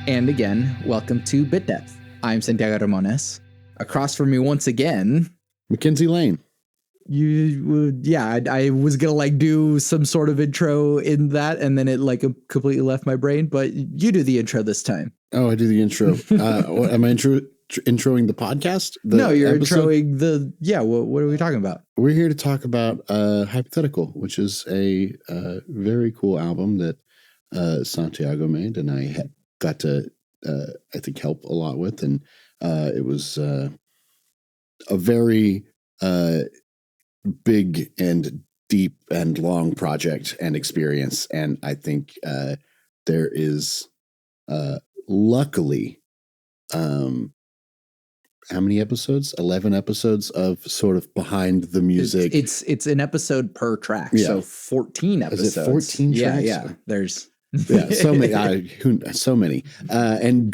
And again, welcome to Bit Depth. I'm Santiago Ramones. Across from me once again, Mackenzie Laehn. I was gonna do some sort of intro in that, and then it completely left my brain. But you do the intro this time. Oh, I do the intro. Am I introing the podcast? No, you're introing the. Yeah, what are we talking about? We're here to talk about Hypothetical, which is a very cool album that Santiago made, and I got to I think help a lot with, and it was a very big and deep and long project and experience, and I think there is luckily how many episodes? 11 episodes of sort of behind the music. It's an episode per track, so 14 episodes. Is it 14 tracks? Yeah. There's so many. So many, and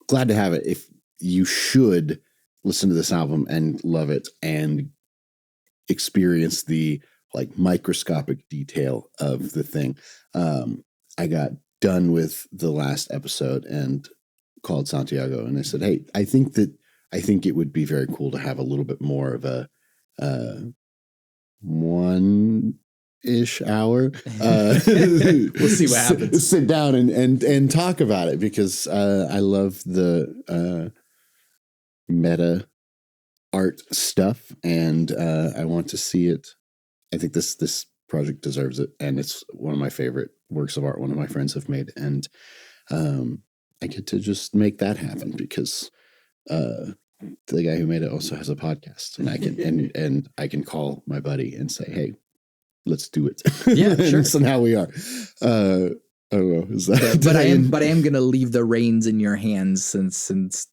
glad to have it. If you should listen to this album and love it and experience the microscopic detail of the thing. I got done with the last episode and called Santiago and I said, hey, I think it would be very cool to have a little bit more of a 1-ish hour. We'll see what happens. Sit down and talk about it, because I love the meta art stuff, and I want to see it. I think this project deserves it, and it's one of my favorite works of art one of my friends have made, and I get to just make that happen because the guy who made it also has a podcast, and I can and I can call my buddy and say, hey, let's do it. Yeah, sure. So now we are. I don't know. Is that? But I am gonna leave the reins in your hands since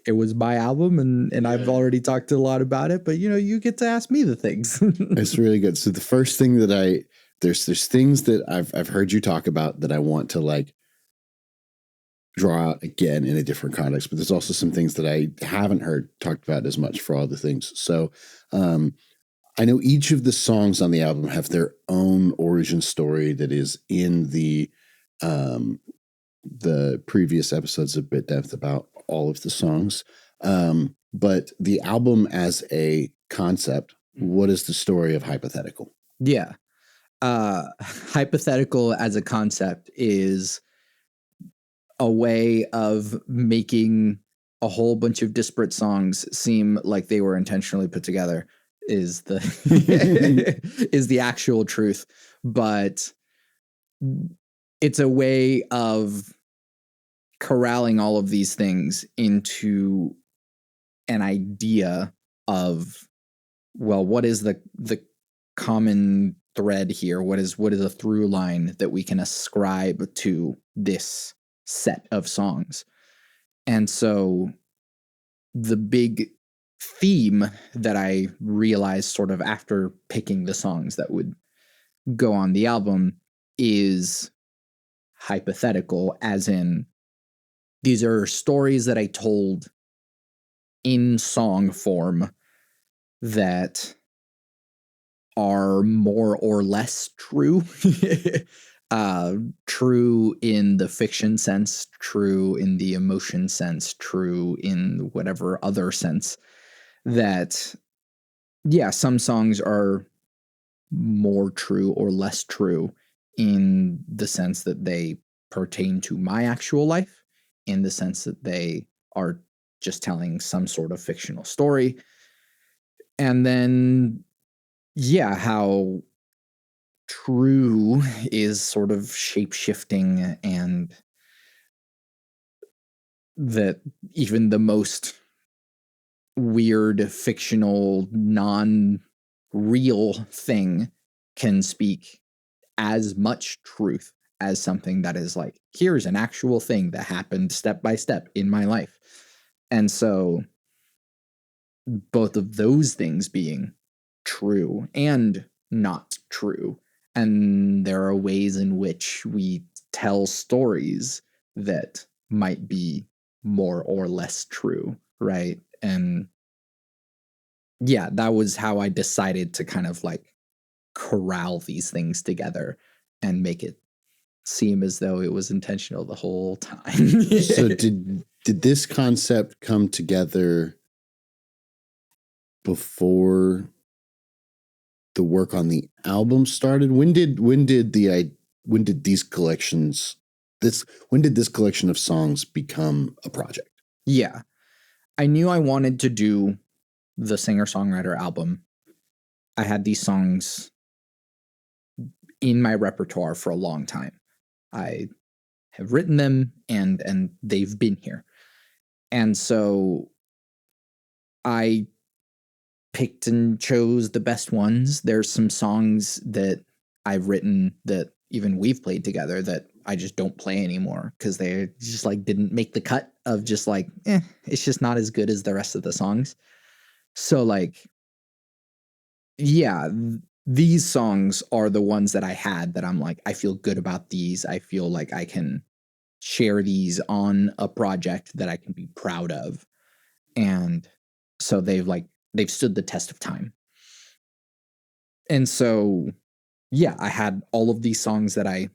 it was my album, and I've already talked a lot about it. But you get to ask me the things. It's really good. So the first thing that there's things that I've heard you talk about that I want to draw out again in a different context, but there's also some things that I haven't heard talked about as much for all the things. So I know each of the songs on the album have their own origin story that is in the previous episodes of Bit Depth about all of the songs. But the album as a concept, what is the story of Hypothetical? Yeah. Hypothetical as a concept is a way of making a whole bunch of disparate songs seem like they were intentionally put together is the is the actual truth. But it's a way of corralling all of these things into an idea of, well, what is the common thread here? What is a through line that we can ascribe to this set of songs? And so the big theme that I realized sort of after picking the songs that would go on the album is hypothetical, as in these are stories that I told in song form that are more or less true. True in the fiction sense, true in the emotion sense, true in whatever other sense. That, yeah, some songs are more true or less true in the sense that they pertain to my actual life, in the sense that they are just telling some sort of fictional story. And then, yeah, how true is sort of shape-shifting, and that even the most weird, fictional, non-real thing can speak as much truth as something that is here's an actual thing that happened step by step in my life. And so both of those things being true and not true. And there are ways in which we tell stories that might be more or less true, right? And yeah, that was how I decided to kind of corral these things together and make it seem as though it was intentional the whole time. So did this concept come together before the work on the album started? When did this collection of songs become a project? Yeah. I knew I wanted to do the singer-songwriter album. I had these songs in my repertoire for a long time. I have written them and they've been here. And so I picked and chose the best ones. There's some songs that I've written that even we've played together that I just don't play anymore because they just like didn't make the cut of just like, it's just not as good as the rest of the songs. So like, yeah, these songs are the ones that I had that I'm like, I feel good about these. I feel like I can share these on a project that I can be proud of. And so they've stood the test of time. And so, yeah, I had all of these songs that I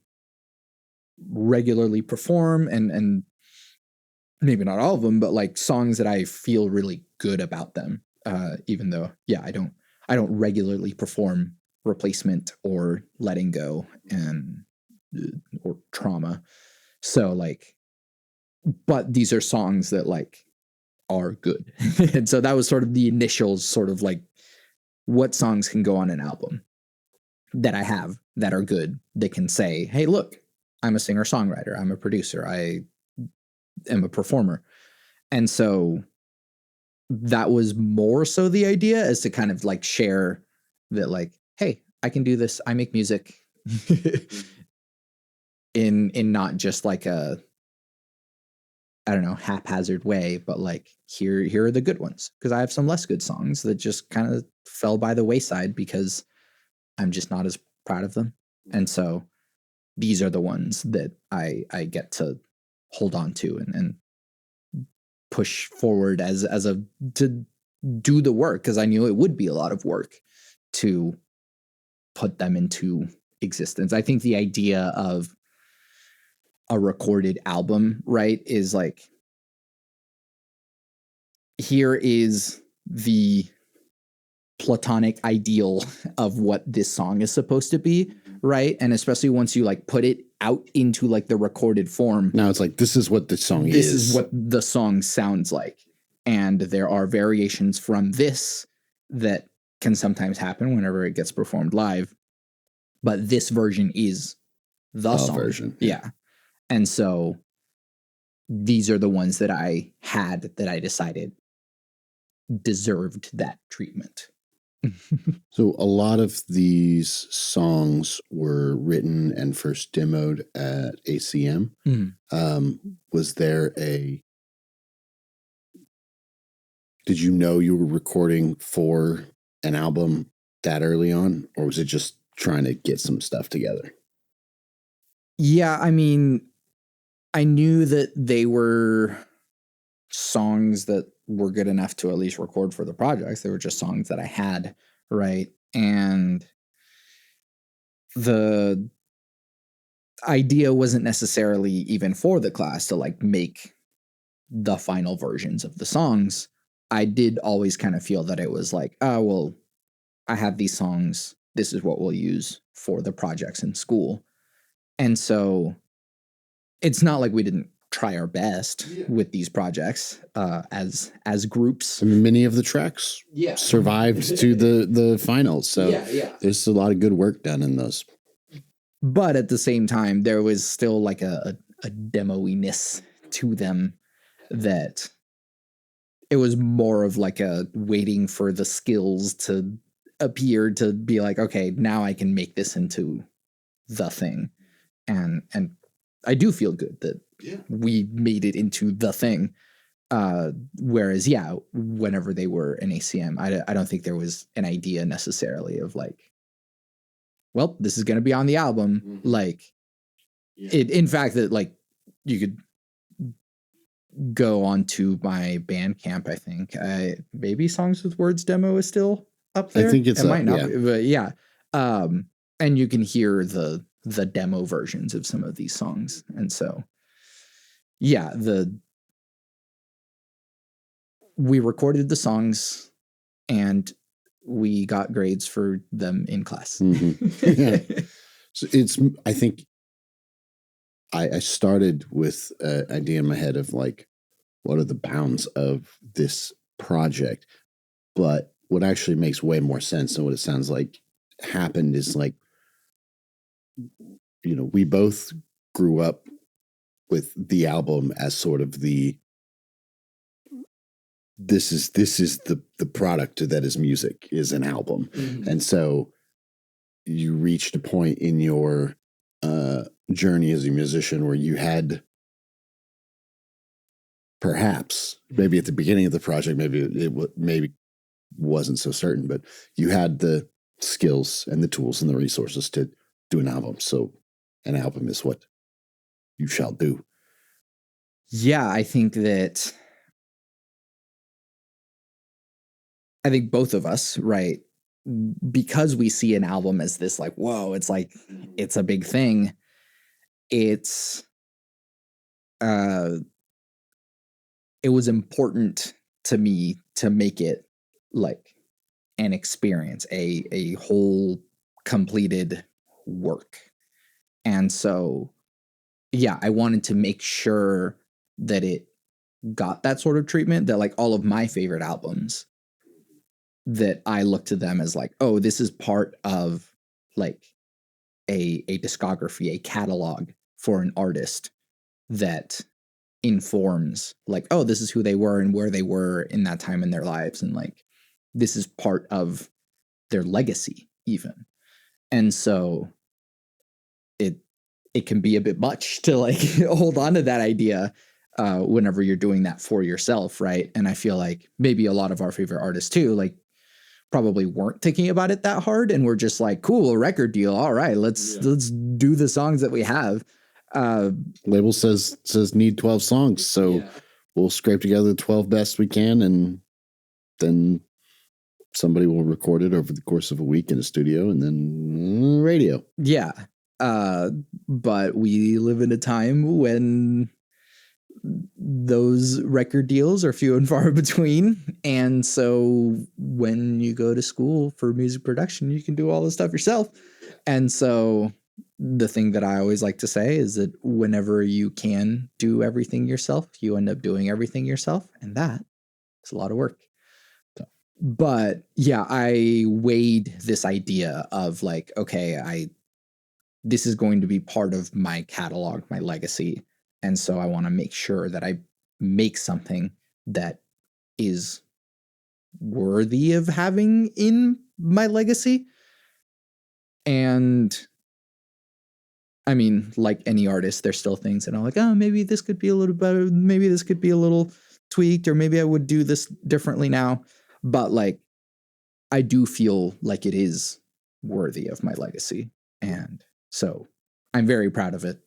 regularly perform and maybe not all of them, but like songs that I feel really good about them. Even though, yeah, I don't regularly perform Replacement or Letting Go and or Trauma. So like, but these are songs that like are good. And so that was sort of the initial sort of like what songs can go on an album that I have that are good, that can say, hey, look, I'm a singer-songwriter, I'm a producer, I am a performer. And so that was more so the idea, as to kind of like share that like, hey, I can do this, I make music in not just like a, I don't know, haphazard way, but like here are the good ones, because I have some less good songs that just kind of fell by the wayside because I'm just not as proud of them. And so these are the ones that I get to hold on to and push forward as a to do the work, because I knew it would be a lot of work to put them into existence. I think the idea of a recorded album, right, is like, here is the platonic ideal of what this song is supposed to be, right? And especially once you like put it out into like the recorded form, now it's like, this is what the song is. This is what the song sounds like. And there are variations from this that can sometimes happen whenever it gets performed live. But this version is the song version. Yeah. And so these are the ones that I had that I decided deserved that treatment. So a lot of these songs were written and first demoed at ACM. Was there did you know you were recording for an album that early on, or was it just trying to get some stuff together? Yeah, I mean, I knew that they were songs that were good enough to at least record for the projects. They were just songs that I had, right? And the idea wasn't necessarily even for the class to like make the final versions of the songs. I did always kind of feel that it was like, oh, well, I have these songs. This is what we'll use for the projects in school. And so it's not like we didn't try our best with these projects as groups. I mean, many of the tracks survived to the finals. So there's a lot of good work done in those. But at the same time, there was still like a demo-iness to them, that it was more of like a waiting for the skills to appear to be like, okay, now I can make this into the thing. And I do feel good that we made it into the thing. Whereas, yeah, whenever they were in ACM, I don't think there was an idea necessarily of like, well, this is going to be on the album. Like, it, in fact, that like you could go onto my Bandcamp, I think. Maybe Songs with Words demo is still up there. I think it might not be, but yeah. And you can hear the the demo versions of some of these songs. And so, yeah, we recorded the songs and we got grades for them in class. Yeah. So I think I started with an idea in my head of like, what are the bounds of this project? But what actually makes way more sense than what it sounds like happened is like, we both grew up with the album as sort of this is the product that is music, is an album. Mm-hmm. And so you reached a point in your journey as a musician where you had, perhaps maybe at the beginning of the project, maybe it wasn't so certain, but you had the skills and the tools and the resources to do an album. So an album is what you shall do. Yeah, I think both of us, right, because we see an album as this like, whoa, it's like, it's a big thing. It was important to me to make it like an experience, a whole completed work. And so, yeah, I wanted to make sure that it got that sort of treatment, that like all of my favorite albums, that I look to them as like, oh, this is part of like a discography, a catalog for an artist that informs like, oh, this is who they were and where they were in that time in their lives. And like, this is part of their legacy even. And so it can be a bit much to like hold on to that idea whenever you're doing that for yourself. Right. And I feel like maybe a lot of our favorite artists too, like probably weren't thinking about it that hard. And we're just like, cool, a record deal. All right, let's do the songs that we have. Label says need 12 songs. So we'll scrape together the 12 best we can. And then somebody will record it over the course of a week in a studio and then radio. Yeah. But we live in a time when those record deals are few and far between. And so when you go to school for music production, you can do all this stuff yourself. And so the thing that I always like to say is that whenever you can do everything yourself, you end up doing everything yourself. And that is a lot of work. But yeah, I weighed this idea of like, okay, this is going to be part of my catalog, my legacy. And so I want to make sure that I make something that is worthy of having in my legacy. And I mean, like any artist, there's still things that I'm like, oh, maybe this could be a little better. Maybe this could be a little tweaked, or maybe I would do this differently now. But like, I do feel like it is worthy of my legacy. And so I'm very proud of it.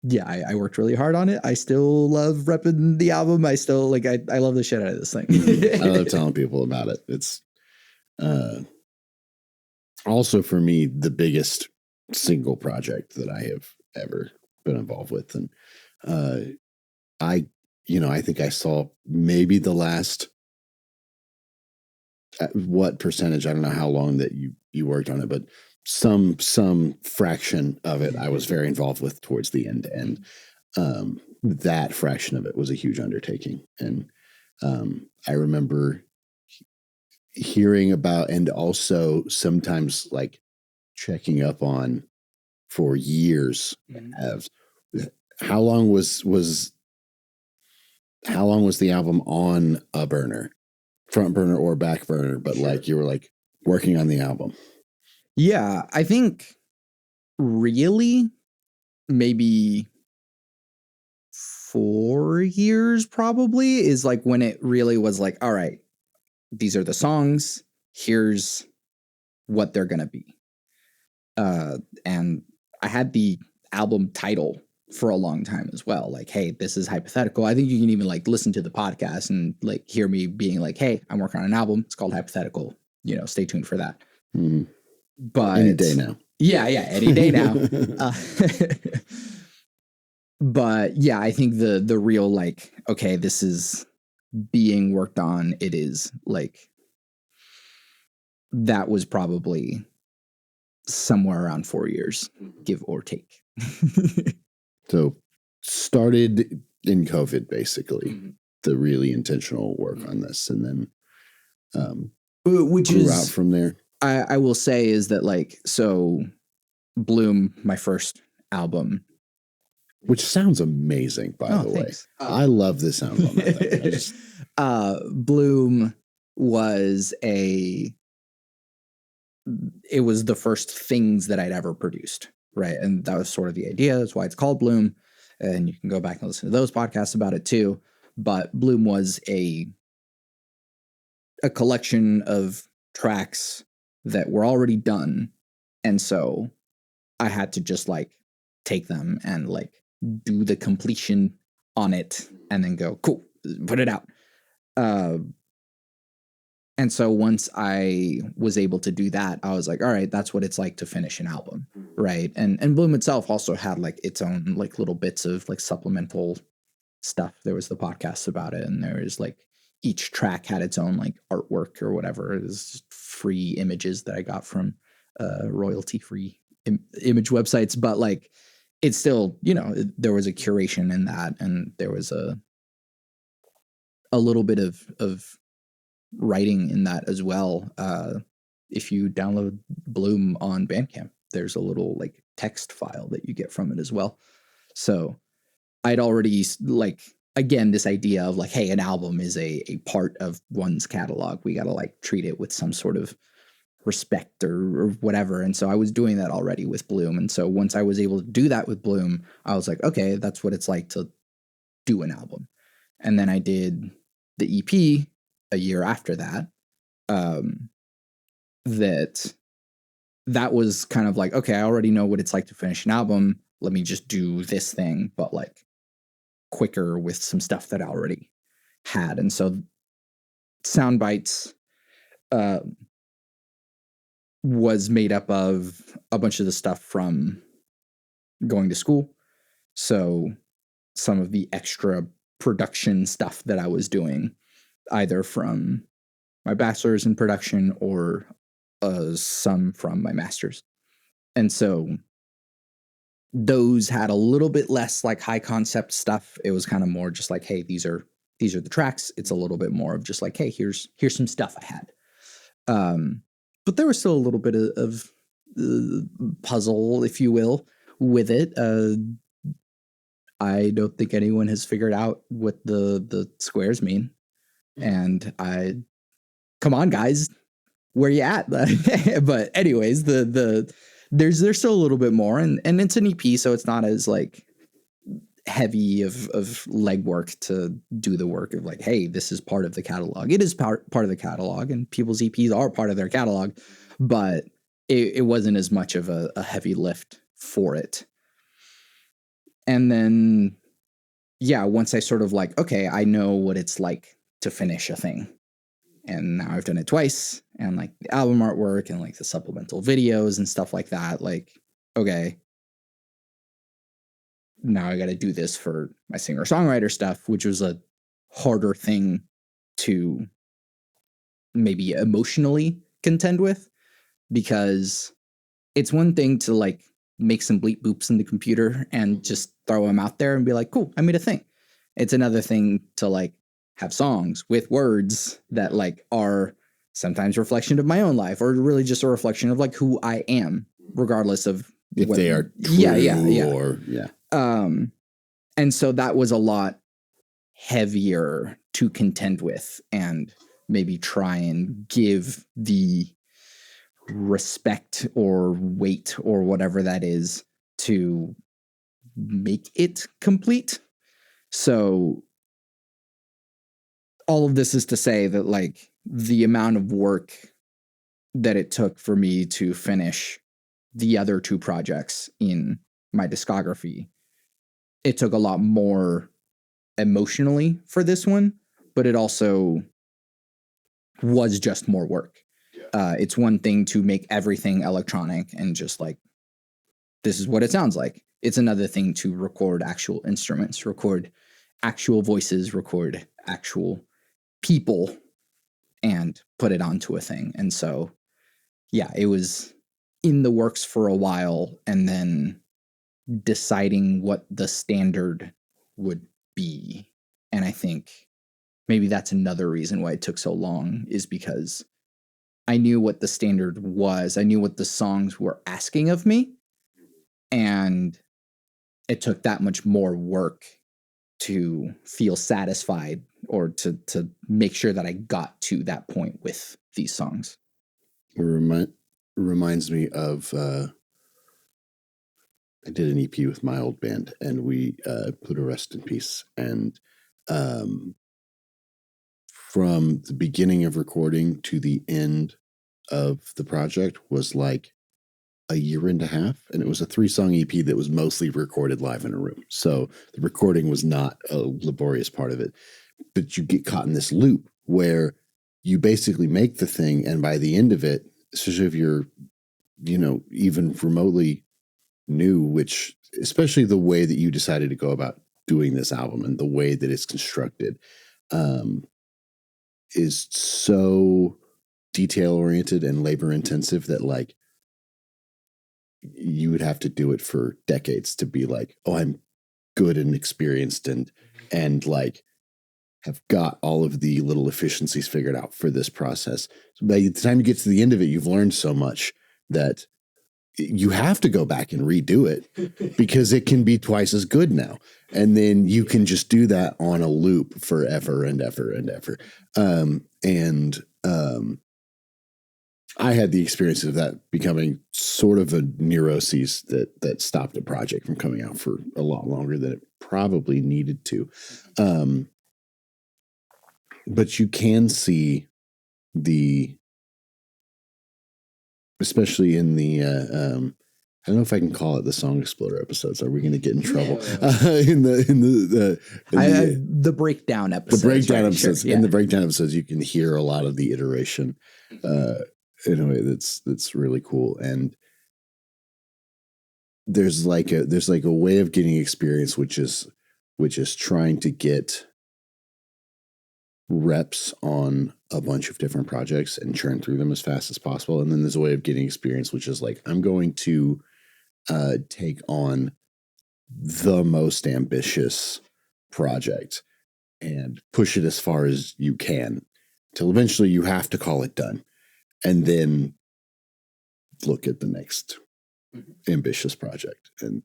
Yeah, I worked really hard on it. I still love repping the album. I still like, I love the shit out of this thing. I love telling people about it. It's also for me, the biggest single project that I have ever been involved with. And I think I saw maybe the last, what percentage, I don't know how long that you worked on it, but some fraction of it I was very involved with towards the end. And that fraction of it was a huge undertaking. And I remember hearing about, and also sometimes like checking up on for years, of how long was the album on a burner, front burner or back burner, but sure, like you were like working on the album. Yeah, I think really maybe 4 years probably is like when it really was like, all right, these are the songs, here's what they're going to be. And I had the album title for a long time as well. Like, hey, this is Hypothetical. I think you can even like listen to the podcast and like hear me being like, hey, I'm working on an album. It's called Hypothetical. Stay tuned for that. Mm-hmm. But any day now. Yeah, any day now. But yeah, I think the real like, okay, this is being worked on. It is like, that was probably somewhere around 4 years, give or take. So started in COVID, basically, the really intentional work on this, and then which grew is out from there. I will say is that like, so Bloom, my first album, which sounds amazing, by the thanks. way. I love the sound on that thing. Bloom was it was the first things that I'd ever produced, right? And that was sort of the idea. That's why it's called Bloom. And you can go back and listen to those podcasts about it too. But Bloom was a collection of tracks that were already done. And so I had to just like take them and like do the completion on it and then go, cool, put it out. And so once I was able to do that, I was like, all right, that's what it's like to finish an album, right? And Bloom itself also had like its own like little bits of like supplemental stuff. There was the podcast about it, and there was like each track had its own like artwork or whatever. It was just free images that I got from royalty-free image websites, but like it's still, you know, there was a curation in that, and there was a little bit of writing in that as well. If you download Bloom on Bandcamp, there's a little like text file that you get from it as well. So I'd already like, again, this idea of like, hey, an album is a part of one's catalog. We got to like treat it with some sort of respect or whatever. And so I was doing that already with Bloom. And so once I was able to do that with Bloom, I was like, okay, that's what it's like to do an album. And then I did the EP a year after that. That was kind of like, okay, I already know what it's like to finish an album. Let me just do this thing, but like quicker with some stuff that I already had. And so Sound Bites was made up of a bunch of the stuff from going to school. So some of the extra production stuff that I was doing, either from my bachelor's in production or some from my master's. And so those had a little bit less like high concept stuff. It was kind of more just like, hey, these are the tracks. It's a little bit more of just like, hey, here's some stuff I had. But there was still a little bit of puzzle, if you will, with it. I don't think anyone has figured out what the squares mean. And come on, guys, where you at? But anyways, there's still a little bit more, and it's an EP, so it's not as like heavy of legwork to do the work of like, hey, this is part of the catalog. It is part of the catalog, and people's EPs are part of their catalog, but it wasn't as much of a heavy lift for it. And then, yeah, once I sort of like, okay, I know what it's like to finish a thing. And now I've done it twice, and like the album artwork and like the supplemental videos and stuff like that. Like, okay, now I got to do this for my singer-songwriter stuff, which was a harder thing to maybe emotionally contend with, because it's one thing to like make some bleep boops in the computer and just throw them out there and be like, cool, I made a thing. It's another thing to like have songs with words that like are sometimes a reflection of my own life, or really just a reflection of like who I am, regardless of if they are true. Or and so that was a lot heavier to contend with and maybe try and give the respect or weight or whatever that is to make it complete. So all of this is to say that like the amount of work that it took for me to finish the other two projects in my discography, it took a lot more emotionally for this one, but it also was just more work. It's one thing to make everything electronic and just like, this is what it sounds like. It's another thing to record actual instruments, record actual voices, record actual people, and put it onto a thing. And so, yeah, it was in the works for a while, and then deciding what the standard would be. And I think maybe that's another reason why it took so long, is because I knew what the standard was. I knew what the songs were asking of me. And it took that much more work to feel satisfied or to make sure that I got to that point with these songs. It reminds me of I did an EP with my old band, and we put a Rest in Peace. And from the beginning of recording to the end of the project was like a year and a half, and it was a 3-song EP that was mostly recorded live in a room. So the recording was not a laborious part of it, but you get caught in this loop where you basically make the thing, and by the end of it, especially if you're, even remotely new, which especially the way that you decided to go about doing this album and the way that it's constructed, is so detail oriented and labor intensive that like you would have to do it for decades to be like, oh, I'm good and experienced and like have got all of the little efficiencies figured out for this process. So by the time you get to the end of it, you've learned so much that you have to go back and redo it because it can be twice as good now. And then you can just do that on a loop forever and ever and ever. I had the experience of that becoming sort of a neuroses that stopped a project from coming out for a lot longer than it probably needed to. But you can see especially in the, I don't know if I can call it the Song Exploder episodes. Are we going to get in trouble? The breakdown episodes. The breakdown episodes. Sure, yeah. In the breakdown episodes, you can hear a lot of the iteration in a way that's really cool. And there's like a way of getting experience, which is trying to get reps on a bunch of different projects and churn through them as fast as possible. And then there's a way of getting experience, which is like, I'm going to take on the most ambitious project and push it as far as you can till eventually you have to call it done. And then look at the next ambitious project. And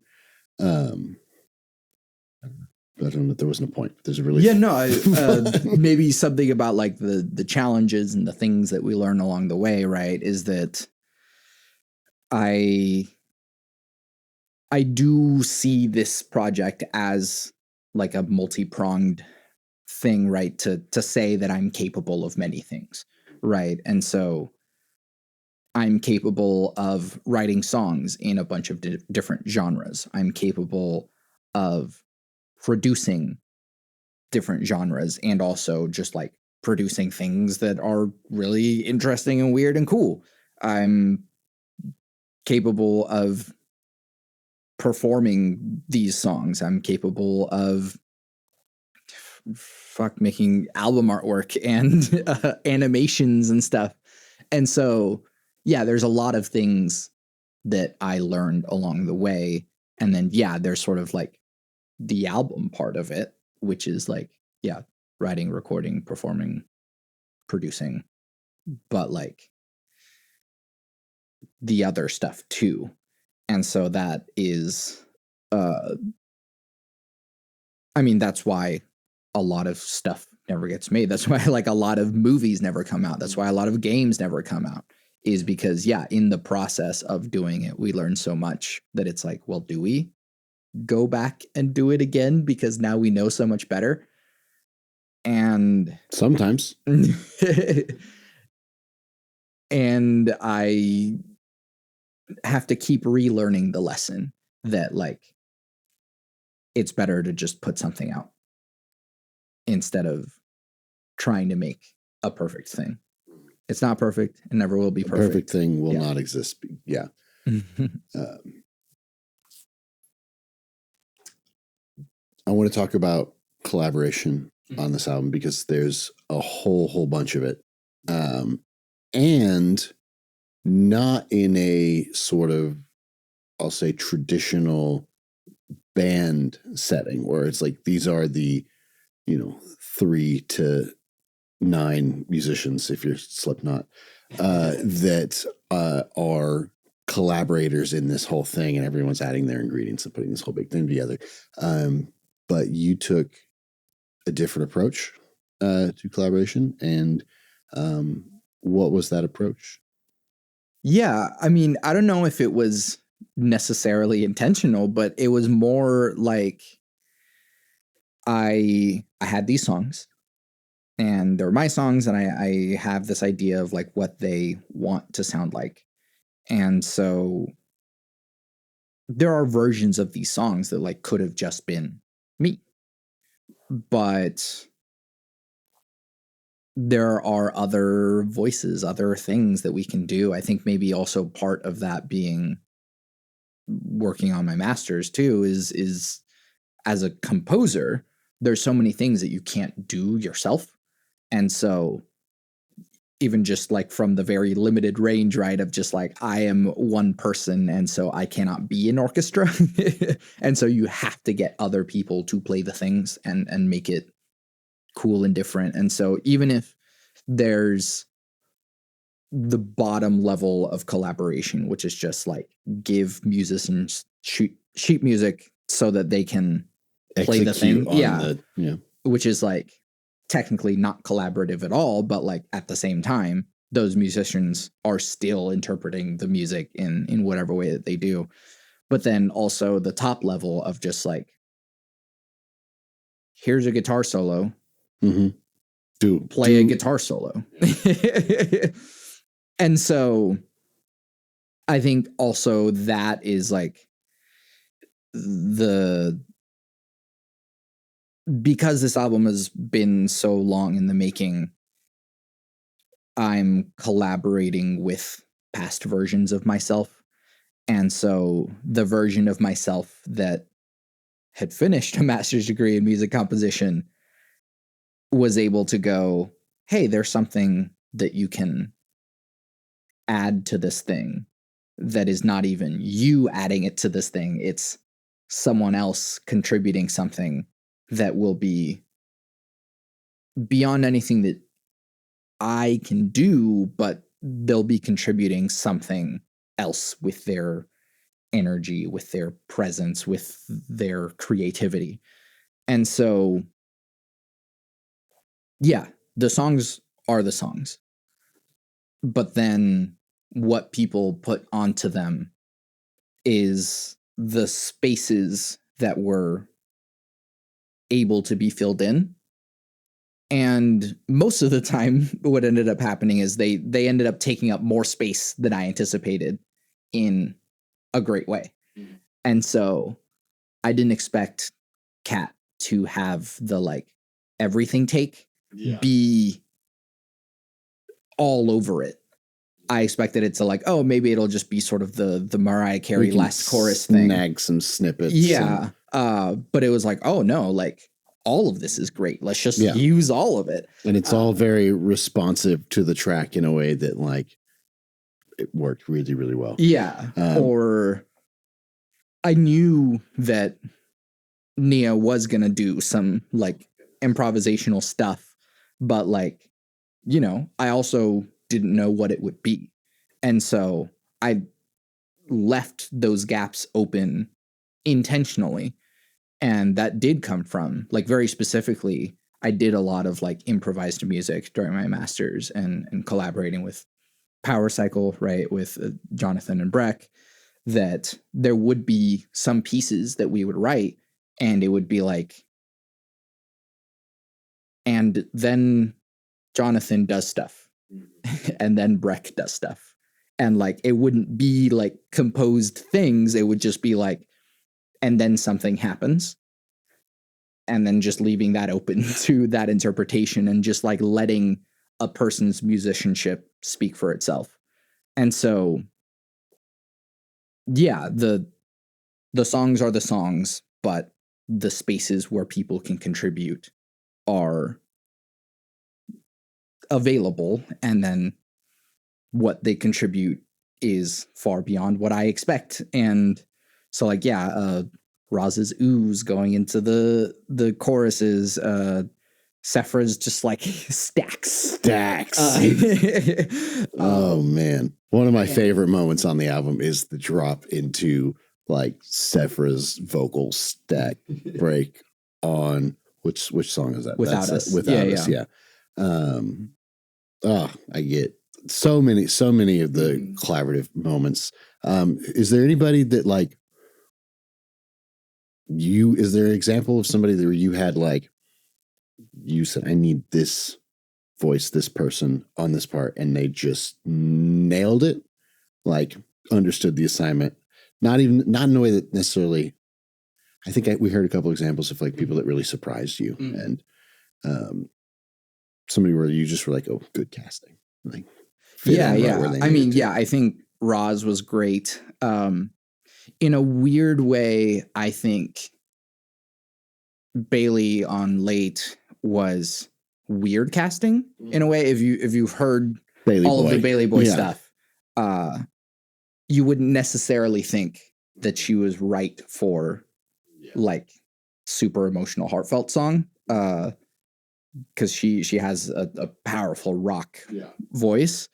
I don't know if there wasn't a point. There's a really maybe something about like the challenges and the things that we learn along the way, right? Is that I do see this project as like a multi-pronged thing, right? To say that I'm capable of many things, right? And so I'm capable of writing songs in a bunch of different genres. I'm capable of producing different genres and also just like producing things that are really interesting and weird and cool. I'm capable of performing these songs. I'm capable of making album artwork and animations and stuff. And so, yeah, there's a lot of things that I learned along the way. And then, yeah, there's sort of like the album part of it, which is like, yeah, writing, recording, performing, producing, but like the other stuff too. And so that is, I mean, that's why a lot of stuff never gets made. That's why like a lot of movies never come out. That's why a lot of games never come out, is because, yeah, in the process of doing it, we learn so much that it's like, well, do we go back and do it again because now we know so much better? And sometimes and I have to keep relearning the lesson that like it's better to just put something out instead of trying to make a perfect thing. It's not perfect. It never will be A perfect. perfect thing will not exist. Yeah. I want to talk about collaboration on this album because there's a whole bunch of it. And not in a sort of, I'll say, traditional band setting where it's like these are the, 3 to 9 musicians, if you're Slipknot, that are collaborators in this whole thing, and everyone's adding their ingredients and putting this whole big thing together. But you took a different approach to collaboration, and what was that approach? Yeah, I mean, I don't know if it was necessarily intentional, but it was more like I had these songs, and they're my songs, and I have this idea of like what they want to sound like. And so there are versions of these songs that like could have just been me. But there are other voices, other things that we can do. I think maybe also part of that being working on my masters too is as a composer, there's so many things that you can't do yourself. And so even just like from the very limited range, right, of just like I am one person and so I cannot be an orchestra. And so you have to get other people to play the things and make it cool and different. And so even if there's the bottom level of collaboration, which is just like give musicians sheet music so that they can play the thing. Which is like technically not collaborative at all, but like at the same time, those musicians are still interpreting the music in whatever way that they do. But then also the top level of just like, here's a guitar solo. Play a guitar solo. And so I think also that is like because this album has been so long in the making, I'm collaborating with past versions of myself. And so the version of myself that had finished a master's degree in music composition was able to go, hey, there's something that you can add to this thing that is not even you adding it to this thing. It's someone else contributing something that will be beyond anything that I can do, but they'll be contributing something else with their energy, with their presence, with their creativity. And so, yeah, the songs are the songs. But then what people put onto them is the spaces that were able to be filled in. And most of the time, what ended up happening is they ended up taking up more space than I anticipated in a great way. And so I didn't expect Kat to have the like everything take be all over it. I expected it to like, oh, maybe it'll just be sort of the Mariah Carey last chorus thing. Snag some snippets. Yeah. But it was like, oh no, like all of this is great. Let's just use all of it. And it's all very responsive to the track in a way that like it worked really, really well. Yeah. Or I knew that Nia was going to do some like improvisational stuff, but like, you know, I also didn't know what it would be. And so I left those gaps open intentionally. And that did come from like very specifically, I did a lot of like improvised music during my master's and collaborating with Power Cycle, right, with Jonathan and Breck, that there would be some pieces that we would write and it would be like, and then Jonathan does stuff and then Breck does stuff. And like, it wouldn't be like composed things. It would just be like, and then something happens. And then just leaving that open to that interpretation and just like letting a person's musicianship speak for itself. And so, yeah, the songs are the songs, but the spaces where people can contribute are available, and then what they contribute is far beyond what I expect. And so, like, yeah, Roz's ooze going into the choruses, Sephra's just like stacks. Oh man, one of my favorite moments on the album is the drop into like Sephra's vocal stack break on which song is that? Without Us. Without Us, yeah. I get so many of the collaborative moments. Is there anybody that like you? Is there an example of somebody that you had like you said, I need this voice, this person on this part, and they just nailed it, like understood the assignment, not in a way that necessarily, I think we heard a couple examples of like people that really surprised you, and somebody where you just were like, oh, good casting. Like, yeah. I mean, yeah, I think Roz was great. In a weird way, I think Bailey on Late was weird casting in a way. If you've heard all of the Bailey Boy stuff, you wouldn't necessarily think that she was right for like super emotional, heartfelt song. Because she has a powerful rock voice.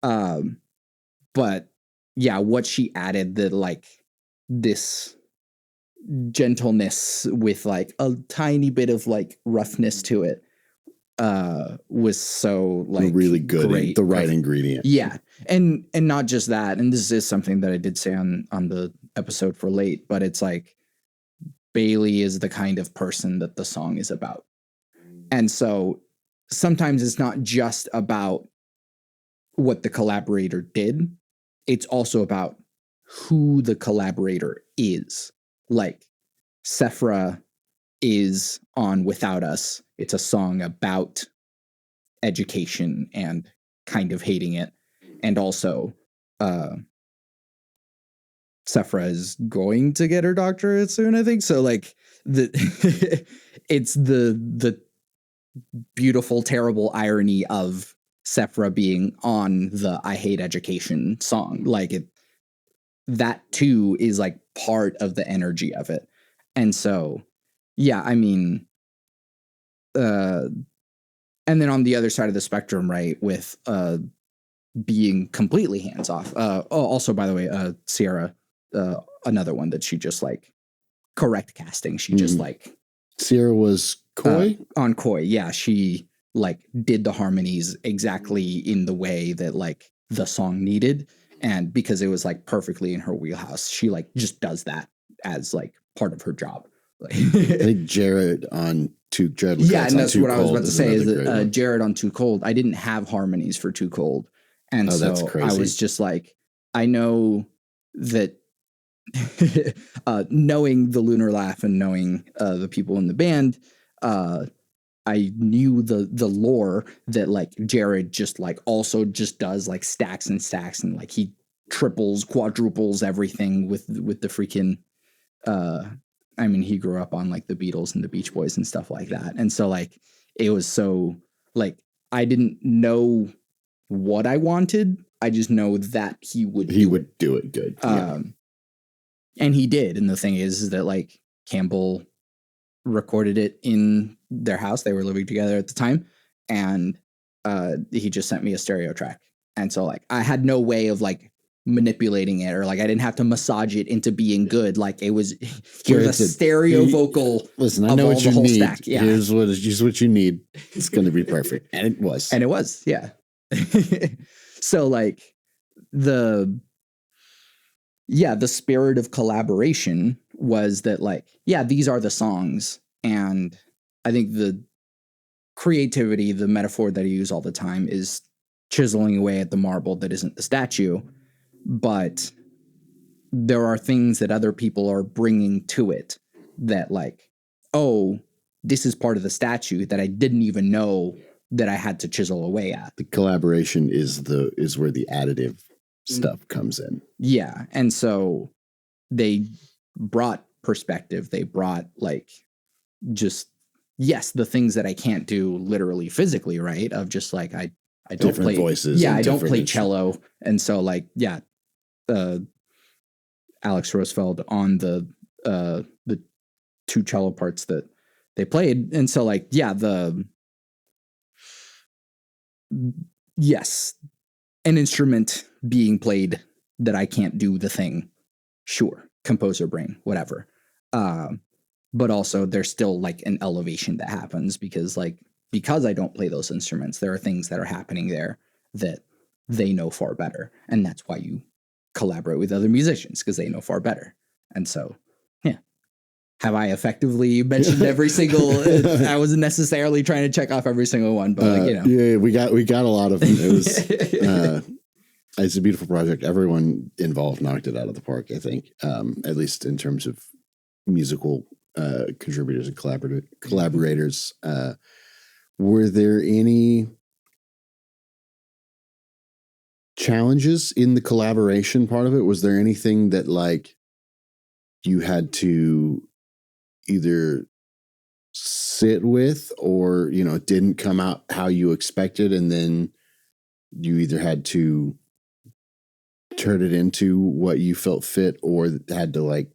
But yeah, what she added, the like this gentleness with like a tiny bit of like roughness to it, was so like really good, great. The right ingredient. Yeah. And not just that, and this is something that I did say on the episode for Late, but it's like Bailey is the kind of person that the song is about. And so sometimes it's not just about what the collaborator did. It's also about who the collaborator is. Like Sephra is on Without Us. It's a song about education and kind of hating it. And also, Sephra is going to get her doctorate soon, I think. So like it's the beautiful, terrible irony of Sephra being on the I Hate Education song. Like that too is like part of the energy of it. And so, yeah, I mean, and then on the other side of the spectrum, right, with being completely hands off. Also, by the way, Sierra, another one that she just like correct casting. She just like Sierra was coy on coy. Yeah, she like did the harmonies exactly in the way that like the song needed, and because it was like perfectly in her wheelhouse, she like just does that as like part of her job. Like, I think Jared on Too Jared. Yeah, and that's what I was about to say. Is that Jared on Too Cold? I didn't have harmonies for Too Cold, and so I was just like, I know that. Knowing the Lunar Laugh and knowing the people in the band, I knew the lore that like Jared just like also just does like stacks and stacks, and like he triples, quadruples everything with the freaking. I mean, he grew up on like the Beatles and the Beach Boys and stuff like that, and so like it was so like I didn't know what I wanted. I just know that he would do it good. And he did. And the thing is that like Campbell recorded it in their house. They were living together at the time. And he just sent me a stereo track. And so like I had no way of like manipulating it, or like I didn't have to massage it into being good. Like it was here's a stereo vocal. Listen, I know what you need. Stack. Yeah. Here's what you need. It's going to be perfect. And it was. And it was, yeah. So like the spirit of collaboration was that like, yeah, these are the songs. And I think the creativity, the metaphor that I use all the time is chiseling away at the marble that isn't the statue. But there are things that other people are bringing to it that like, oh, this is part of the statue that I didn't even know that I had to chisel away at. The collaboration is where the additive stuff comes in. Yeah. And so they brought perspective. They brought like just, yes, the things that I can't do literally physically, right? Of just like, I don't Different play voices. Yeah, I don't play cello. And so like, yeah, Alex Rosfeld on the 2 cello parts that they played. And so like, yeah, yes, an instrument being played that I can't do the thing. Sure. Composer brain, whatever. But also there's still like an elevation that happens because I don't play those instruments, there are things that are happening there that they know far better. And that's why you collaborate with other musicians, because they know far better. And so, yeah. Have I effectively mentioned every single? I wasn't necessarily trying to check off every single one, but yeah, we got a lot of them. It was it's a beautiful project. Everyone involved knocked it out of the park, I think, at least in terms of musical contributors and collaborators. Were there any challenges in the collaboration part of it? Was there anything that like you had to either sit with or, it didn't come out how you expected, and then you either had to turn it into what you felt fit or had to like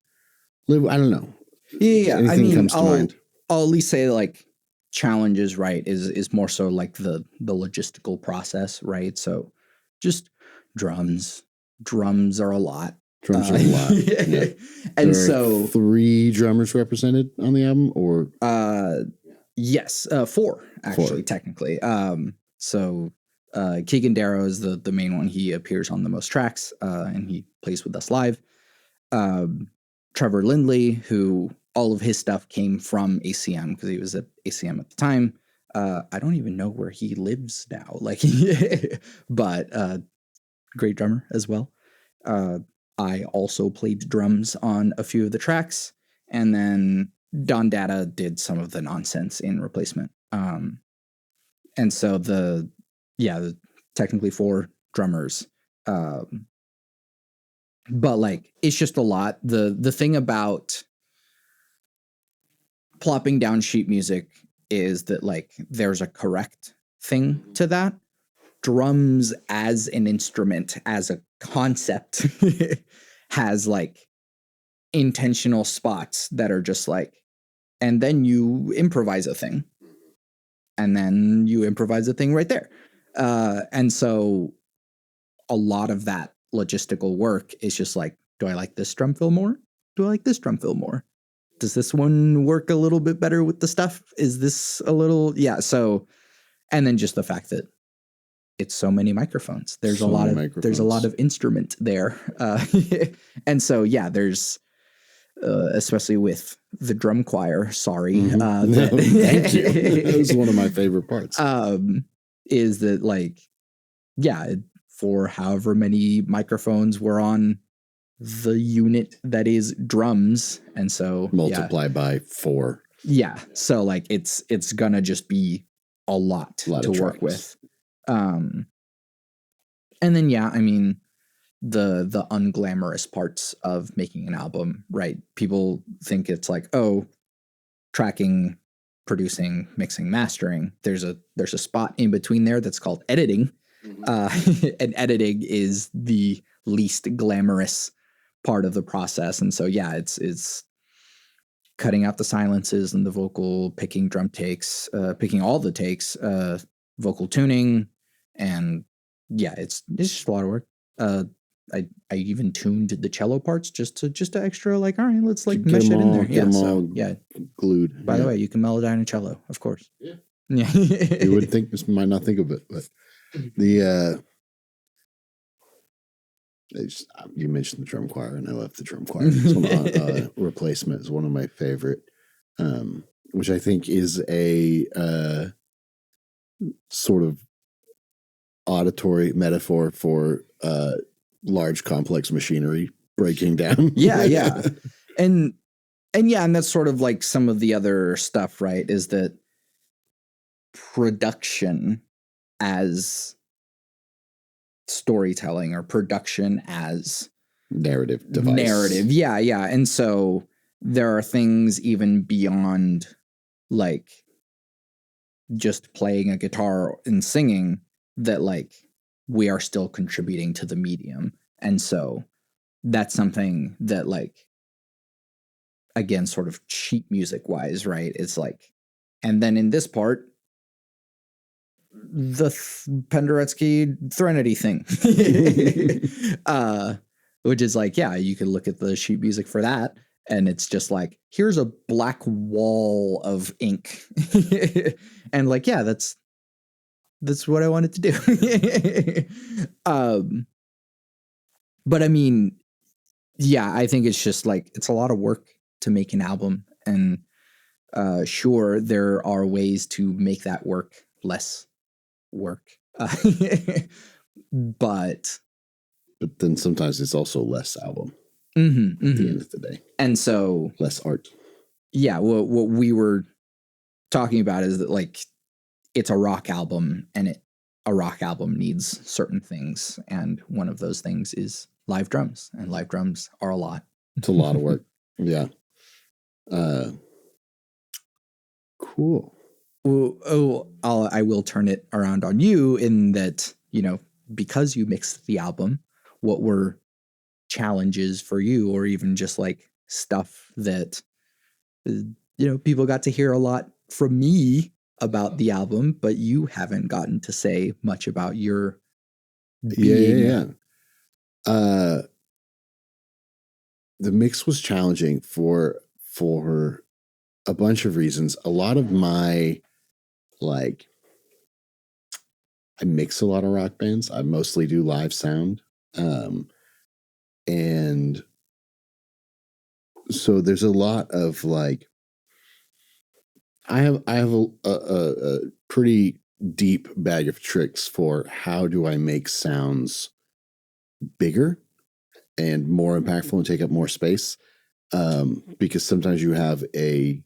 live? I don't know. Yeah. Anything I mean, comes to mind? I'll at least say like challenges, right, is more so like the logistical process, right? So just drums are a lot. Drums are a lot. Yeah. And there so are 3 drummers represented on the album, or yes, 4 actually, 4. technically. So Keegan Darrow is the main one. He appears on the most tracks, and he plays with us live. Trevor Lindley, who all of his stuff came from ACM because he was at ACM at the time. I don't even know where he lives now, but great drummer as well. I also played drums on a few of the tracks, and then Don Data did some of the nonsense in Replacement. And so the technically 4 drummers. But like, it's just a lot. The thing about plopping down sheet music is that like there's a correct thing to that. Drums as an instrument, as a concept, has like intentional spots that are just like, and then you improvise a thing, and then you improvise a thing right there. And so a lot of that logistical work is just like, do I like this drum fill more? Do I like this drum fill more? Does this one work a little bit better with the stuff? Is this a little, yeah. So, and then just the fact that it's so many microphones. There's a lot of instrument there. And so, yeah, there's, especially with the drum choir, sorry. Mm-hmm. Thank you. That was one of my favorite parts. Is that like, yeah, for however many microphones were on the unit that is drums, and so multiply by 4. Yeah, so like it's gonna just be a lot to work with. And then I mean the unglamorous parts of making an album, right? People think it's like, oh, tracking, producing, mixing, mastering. There's a spot in between there that's called editing. And editing is the least glamorous part of the process. And so, yeah, it's cutting out the silences and the vocal, picking drum takes, picking all the takes, vocal tuning. And yeah, it's just a lot of work. I even tuned the cello parts just to extra like, all right, let's like mesh it in there. Yeah. So yeah. Glued. By the way, you can melodyne a cello, of course. Yeah. Yeah. You would think this might not think of it, but you mentioned the drum choir, and I love the drum choir. Replacement is one of my favorite, which I think is a sort of auditory metaphor for large complex machinery breaking down. Yeah. And that's sort of like some of the other stuff, right? Is that production as storytelling or production as narrative device. Narrative. Yeah, yeah. And so there are things even beyond like just playing a guitar and singing that like we are still contributing to the medium. And so that's something that like, again, sort of sheet music wise, right? It's like, and then in this part, the Penderecki Threnody thing, which is like, yeah, you could look at the sheet music for that, and it's just like, here's a black wall of ink, and like, yeah, that's what I wanted to do. But I mean, yeah, I think it's just like it's a lot of work to make an album, and sure, there are ways to make that work less work. But then sometimes it's also less album at the end of the day. And so less art. Yeah, what we were talking about is that like it's a rock album, and a rock album needs certain things, and one of those things is live drums, and live drums are a lot. It's a lot of work. Yeah. Cool. Well, I will turn it around on you in that, because you mixed the album, what were challenges for you, or even just like stuff that, people got to hear a lot from me about the album, but you haven't gotten to say much about your being. Yeah. The mix was challenging for a bunch of reasons. A lot of my I mix a lot of rock bands. I mostly do live sound. And so there's a lot of like, I have a pretty deep bag of tricks for how do I make sounds bigger and more impactful and take up more space. Because sometimes you have a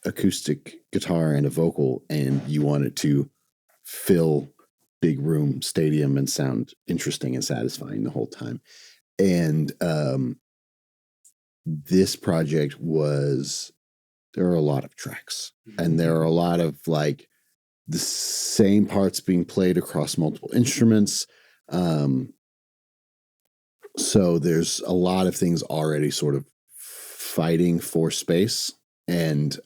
acoustic guitar and a vocal, and you want it to fill big room, stadium, and sound interesting and satisfying the whole time. And this project there are a lot of tracks, and there are a lot of like the same parts being played across multiple instruments. So there's a lot of things already sort of fighting for space. And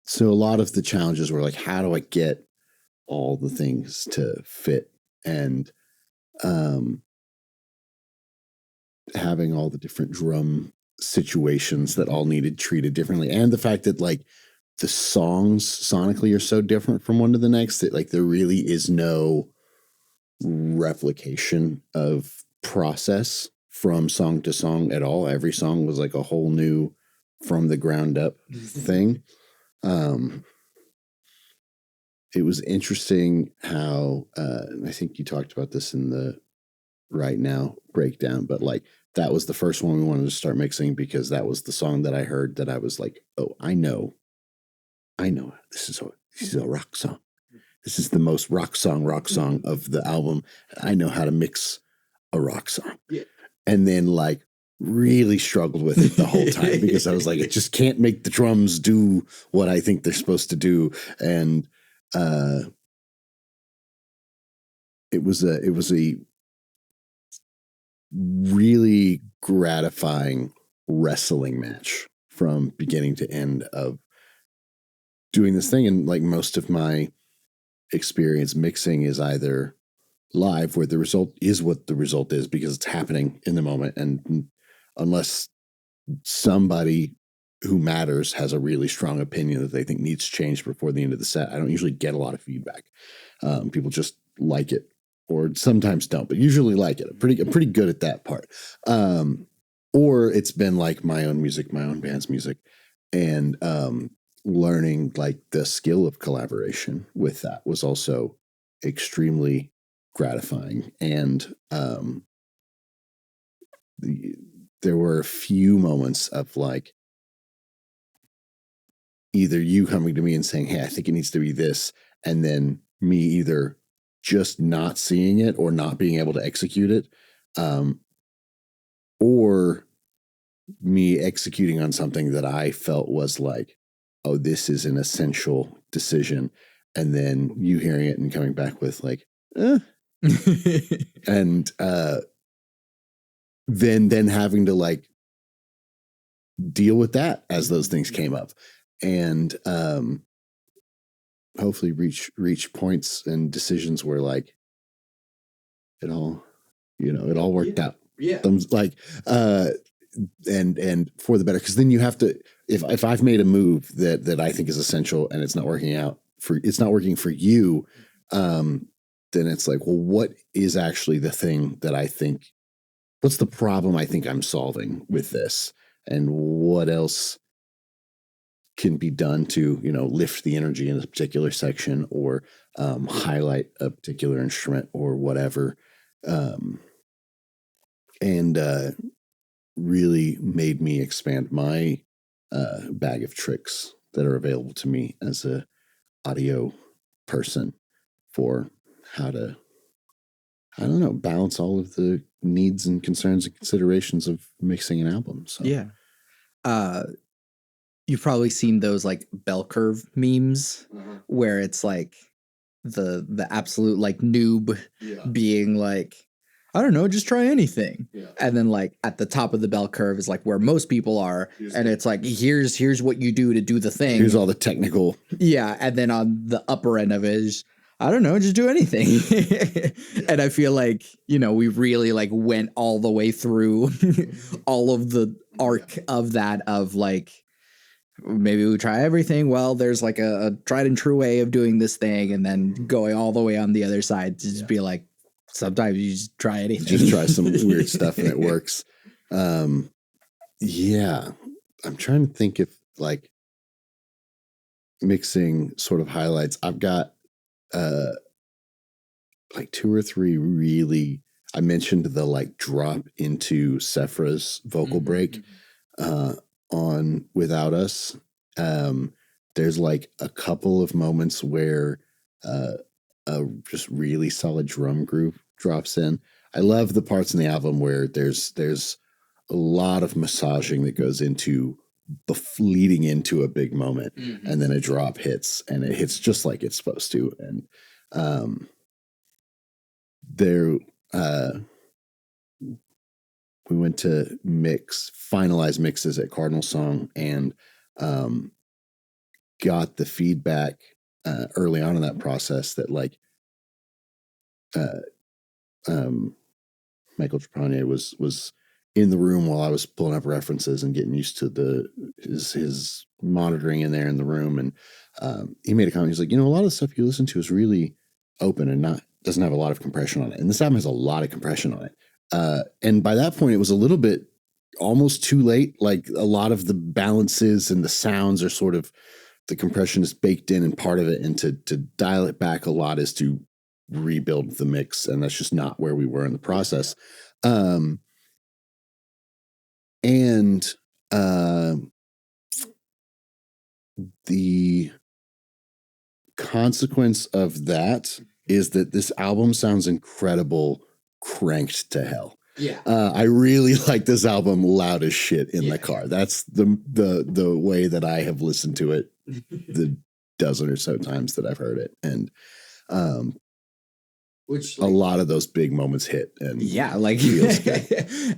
so a lot of the challenges were like, how do I get all the things to fit? And having all the different drum situations that all needed treated differently. And the fact that like the songs sonically are so different from one to the next that like there really is no replication of process from song to song at all. Every song was like a whole new from the ground up thing. It was interesting how I think you talked about this in the Right Now breakdown, but like that was the first one we wanted to start mixing because that was the song that I heard that I was like, oh, I know this is a rock song. This is the most rock song of the album. I know how to mix a rock song. Yeah. And then like really struggled with it the whole time because I was like, I just can't make the drums do what I think they're supposed to do. And it was a really gratifying wrestling match from beginning to end of doing this thing. And like most of my experience mixing is either live where the result is what the result is because it's happening in the moment. And unless somebody who matters has a really strong opinion that they think needs changed before the end of the set, I don't usually get a lot of feedback. People just like it or sometimes don't, but usually like it. I'm pretty good at that part. Or it's been like my own music, my own band's music, and learning like the skill of collaboration with that was also extremely gratifying. And there were a few moments of like either you coming to me and saying, hey, I think it needs to be this, and then me either just not seeing it or not being able to execute it, or me executing on something that I felt was like, oh, this is an essential decision, and then you hearing it and coming back with like, and then having to like deal with that as those things came up, and hopefully reach points and decisions where like it all worked out. Yeah. Like and for the better, because then you have to, if I've made a move that I think is essential and it's not working for you, then it's like, well, what is actually the thing that I think, what's the problem I think I'm solving with this, and what else can be done to, lift the energy in a particular section, or highlight a particular instrument or whatever. And really made me expand my bag of tricks that are available to me as a audio person for how to, I don't know, balance all of the needs and concerns and considerations of mixing an album. So yeah. You've probably seen those like bell curve memes where it's like the absolute like noob being like, I don't know, just try anything. Yeah. And then like at the top of the bell curve is like where most people are. And it's like, here's what you do to do the thing. Here's all the technical. Yeah. And then on the upper end of it is, I don't know, just do anything. And I feel like, we really like went all the way through all of the arc of that, of like, maybe we try everything. Well, there's like a tried and true way of doing this thing, and then going all the way on the other side to just be like, sometimes you just try anything. Just try some weird stuff and it works. Yeah. I'm trying to think if like mixing sort of highlights. I've got like 2 or 3 really, I mentioned the like drop into Sephra's vocal break on Without Us. There's like a couple of moments where a just really solid drum group drops in. I love the parts in the album where there's a lot of massaging that goes into leading into a big moment, and then a drop hits, and it hits just like it's supposed to. And we went to finalize mixes at Cardinal Song, and got the feedback early on in that process that like Michael Trapanier was in the room while I was pulling up references and getting used to his monitoring in there in the room. And he made a comment. He's like, a lot of the stuff you listen to is really open and doesn't have a lot of compression on it. And this album has a lot of compression on it. And by that point, it was a little bit almost too late. Like a lot of the balances and the sounds are sort of, the compression is baked in and part of it. And to dial it back a lot is to rebuild the mix. And that's just not where we were in the process. The consequence of that is that this album sounds incredible, cranked to hell. Yeah. I really like this album loud as shit in the car. That's the way that I have listened to it the dozen or so times that I've heard it. And which a lot of those big moments hit, and yeah, like feels good.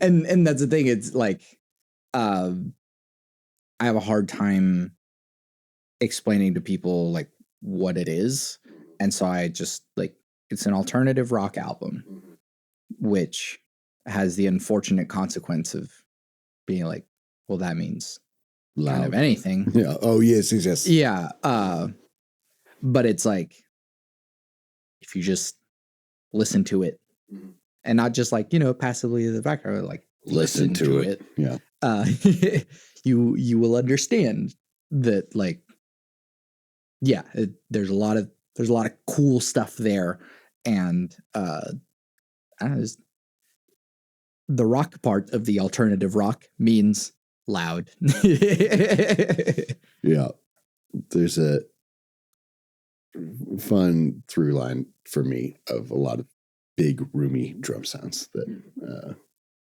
and that's the thing. It's like I have a hard time explaining to people like what it is, and so I just like, it's an alternative rock album, which has the unfortunate consequence of being like, well, that means Loud. kind of anything. Yeah. Oh yes. Yeah. But it's like, if you just listen to it, and not just like, passively in the background, like listen to it. Yeah. You will understand that, like, yeah, there's a lot of cool stuff there. And I don't know, the rock part of the alternative rock means loud. Yeah. there's a fun through line for me of a lot of big roomy drum sounds that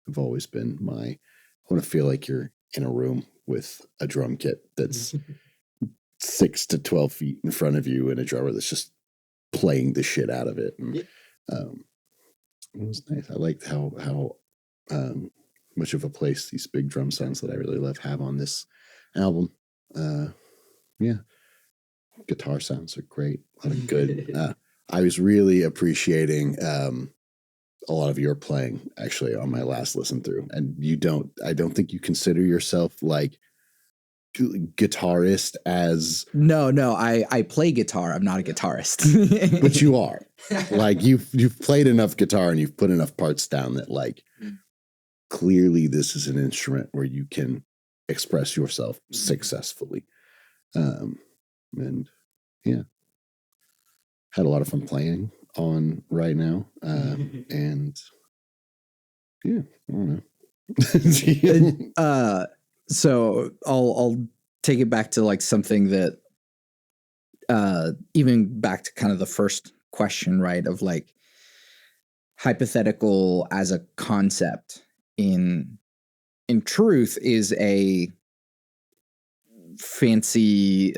have always been I want to feel like you're in a room with a drum kit that's 6 to 12 feet in front of you and a drummer that's just playing the shit out of it. And it was nice. I liked how much of a place these big drum sounds that I really love have on this album. Guitar sounds are great. A lot of good. I was really appreciating a lot of your playing actually on my last listen through. And I don't think you consider yourself like guitarist as no, I play guitar. I'm not a guitarist. But you are. Like you've played enough guitar and you've put enough parts down that like clearly this is an instrument where you can express yourself successfully. And yeah, had a lot of fun playing on right now. And yeah, I don't know. So I'll take it back to like something that even back to kind of the first question, right? Of like hypothetical as a concept in truth is a fancy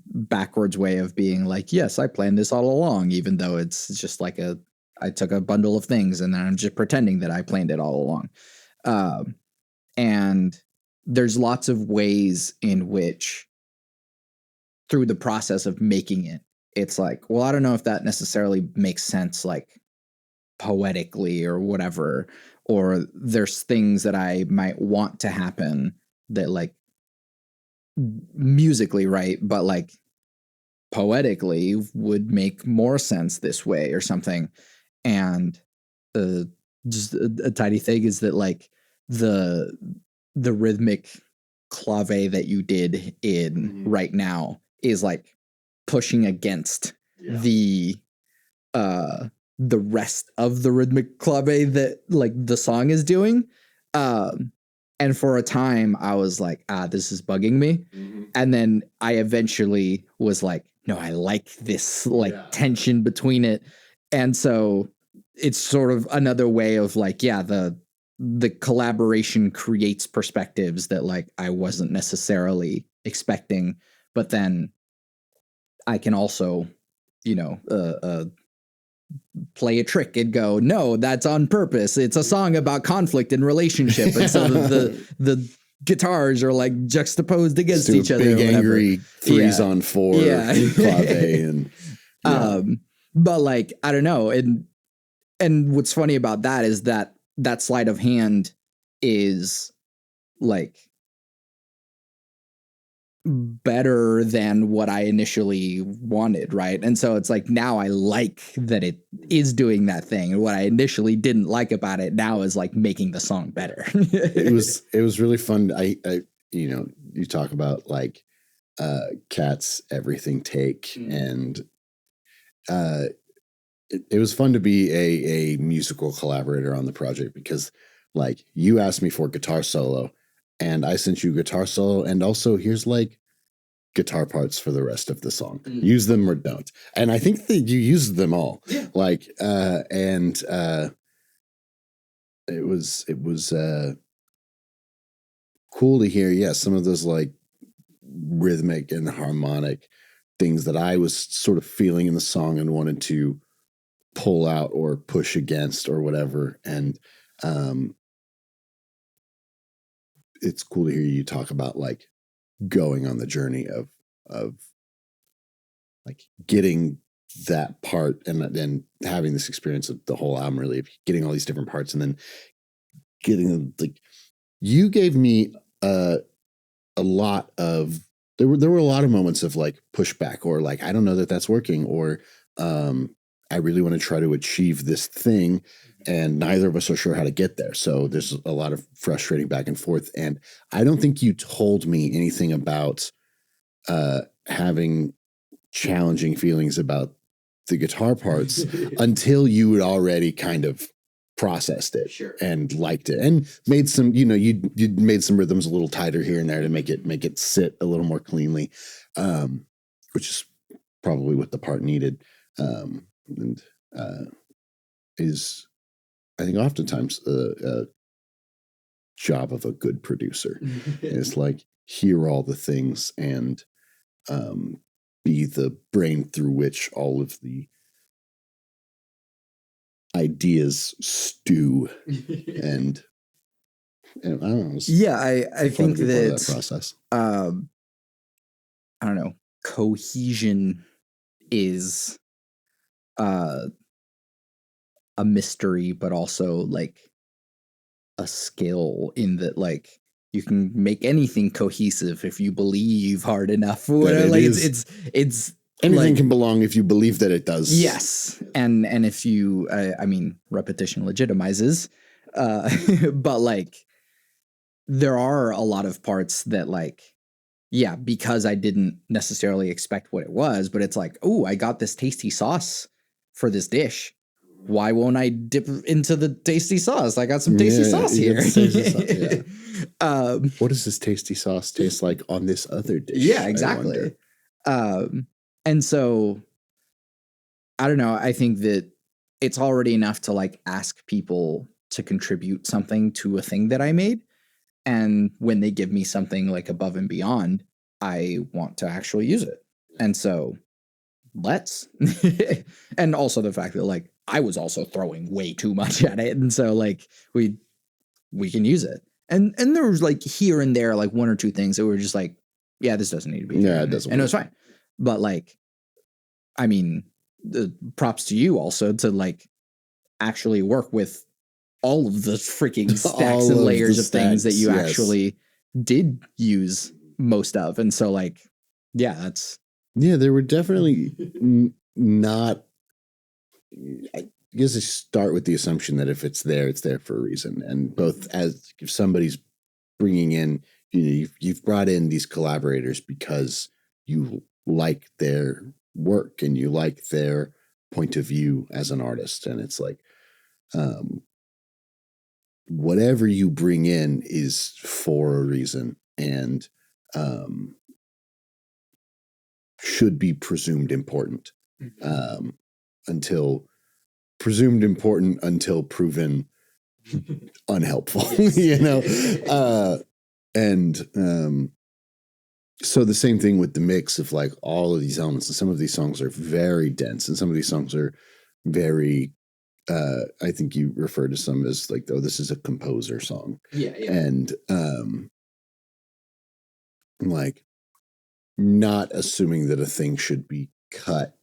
backwards way of being like, yes, I planned this all along, even though it's just like I took a bundle of things and then I'm just pretending that I planned it all along. And there's lots of ways in which through the process of making it, it's like, well, I don't know if that necessarily makes sense, like poetically or whatever, or there's things that I might want to happen that like musically, right, but like poetically would make more sense this way or something. And just a tiny thing is that like the rhythmic clave that you did in right now is like pushing against the rest of the rhythmic clave that like the song is doing. And for a time I was like, this is bugging me. And then I eventually was like, no, I like this like tension between it. And so it's sort of another way of like, the collaboration creates perspectives that like I wasn't necessarily expecting, but then I can also, play a trick and go, no, that's on purpose. It's a song about conflict and relationship. And so the guitars are like juxtaposed against each other. Big angry 3s on 4 clave and but like, I don't know. And what's funny about that is that sleight of hand is like better than what I initially wanted, right? And so it's like now I like that it is doing that thing, and what I initially didn't like about it now is like making the song better. it was really fun. I you talk about like Cat's everything take, and it was fun to be a musical collaborator on the project, because like you asked me for guitar solo and I sent you guitar solo, and also here's like guitar parts for the rest of the song. Use them or don't. And I think that you used them all. Like and it was cool to hear, some of those like rhythmic and harmonic things that I was sort of feeling in the song and wanted to pull out or push against or whatever. And it's cool to hear you talk about like going on the journey of like getting that part and then having this experience of the whole album, really getting all these different parts and then getting like, you gave me a lot of, there were a lot of moments of like pushback or like, I don't know that that's working, or I really want to try to achieve this thing and neither of us are sure how to get there. So there's a lot of frustrating back and forth. And I don't think you told me anything about having challenging feelings about the guitar parts until you had already kind of processed it Sure. and liked it and made some, you made some rhythms a little tighter here and there to make it sit a little more cleanly, which is probably what the part needed, and is, I think, oftentimes a job of a good producer. It's like, hear all the things and be the brain through which all of the ideas stew. and I don't know. Yeah, I think that process. I don't know, cohesion is a mystery, but also like a skill in that, like, you can make anything cohesive if you believe hard enough. Whatever, like it's anything like, can belong if you believe that it does. Yes, and if you, I mean, repetition legitimizes, but like there are a lot of parts that, like, yeah, because I didn't necessarily expect what it was, but it's like, oh, I got this tasty sauce for this dish. Why won't I dip into the tasty sauce? I got some tasty sauce here. Tasty sauce, yeah. What does this tasty sauce taste like on this other dish? Yeah, exactly. And so I don't know. I think that it's already enough to like ask people to contribute something to a thing that I made. And when they give me something like above and beyond, I want to actually use it. And so let's. And also the fact that like I was also throwing way too much at it. And so like we can use it. And there was like here and there like one or two things that were just like, yeah, this doesn't need to be. Yeah, it doesn't. And it was fine. But like, I mean, the props to you also to like actually work with all of the freaking stacks and layers of things that you actually did use most of. And so like, yeah, that's. Yeah, there were definitely not. I guess I start with the assumption that if it's there for a reason. And both as if somebody's bringing in, you've brought in these collaborators because you like their work and you like their point of view as an artist. And it's like, whatever you bring in is for a reason and should be presumed important, until proven unhelpful. So the same thing with the mix of like all of these elements, and some of these songs are very dense and some of these songs are very I think you refer to some as like, oh, this is a composer song. Yeah. And like not assuming that a thing should be cut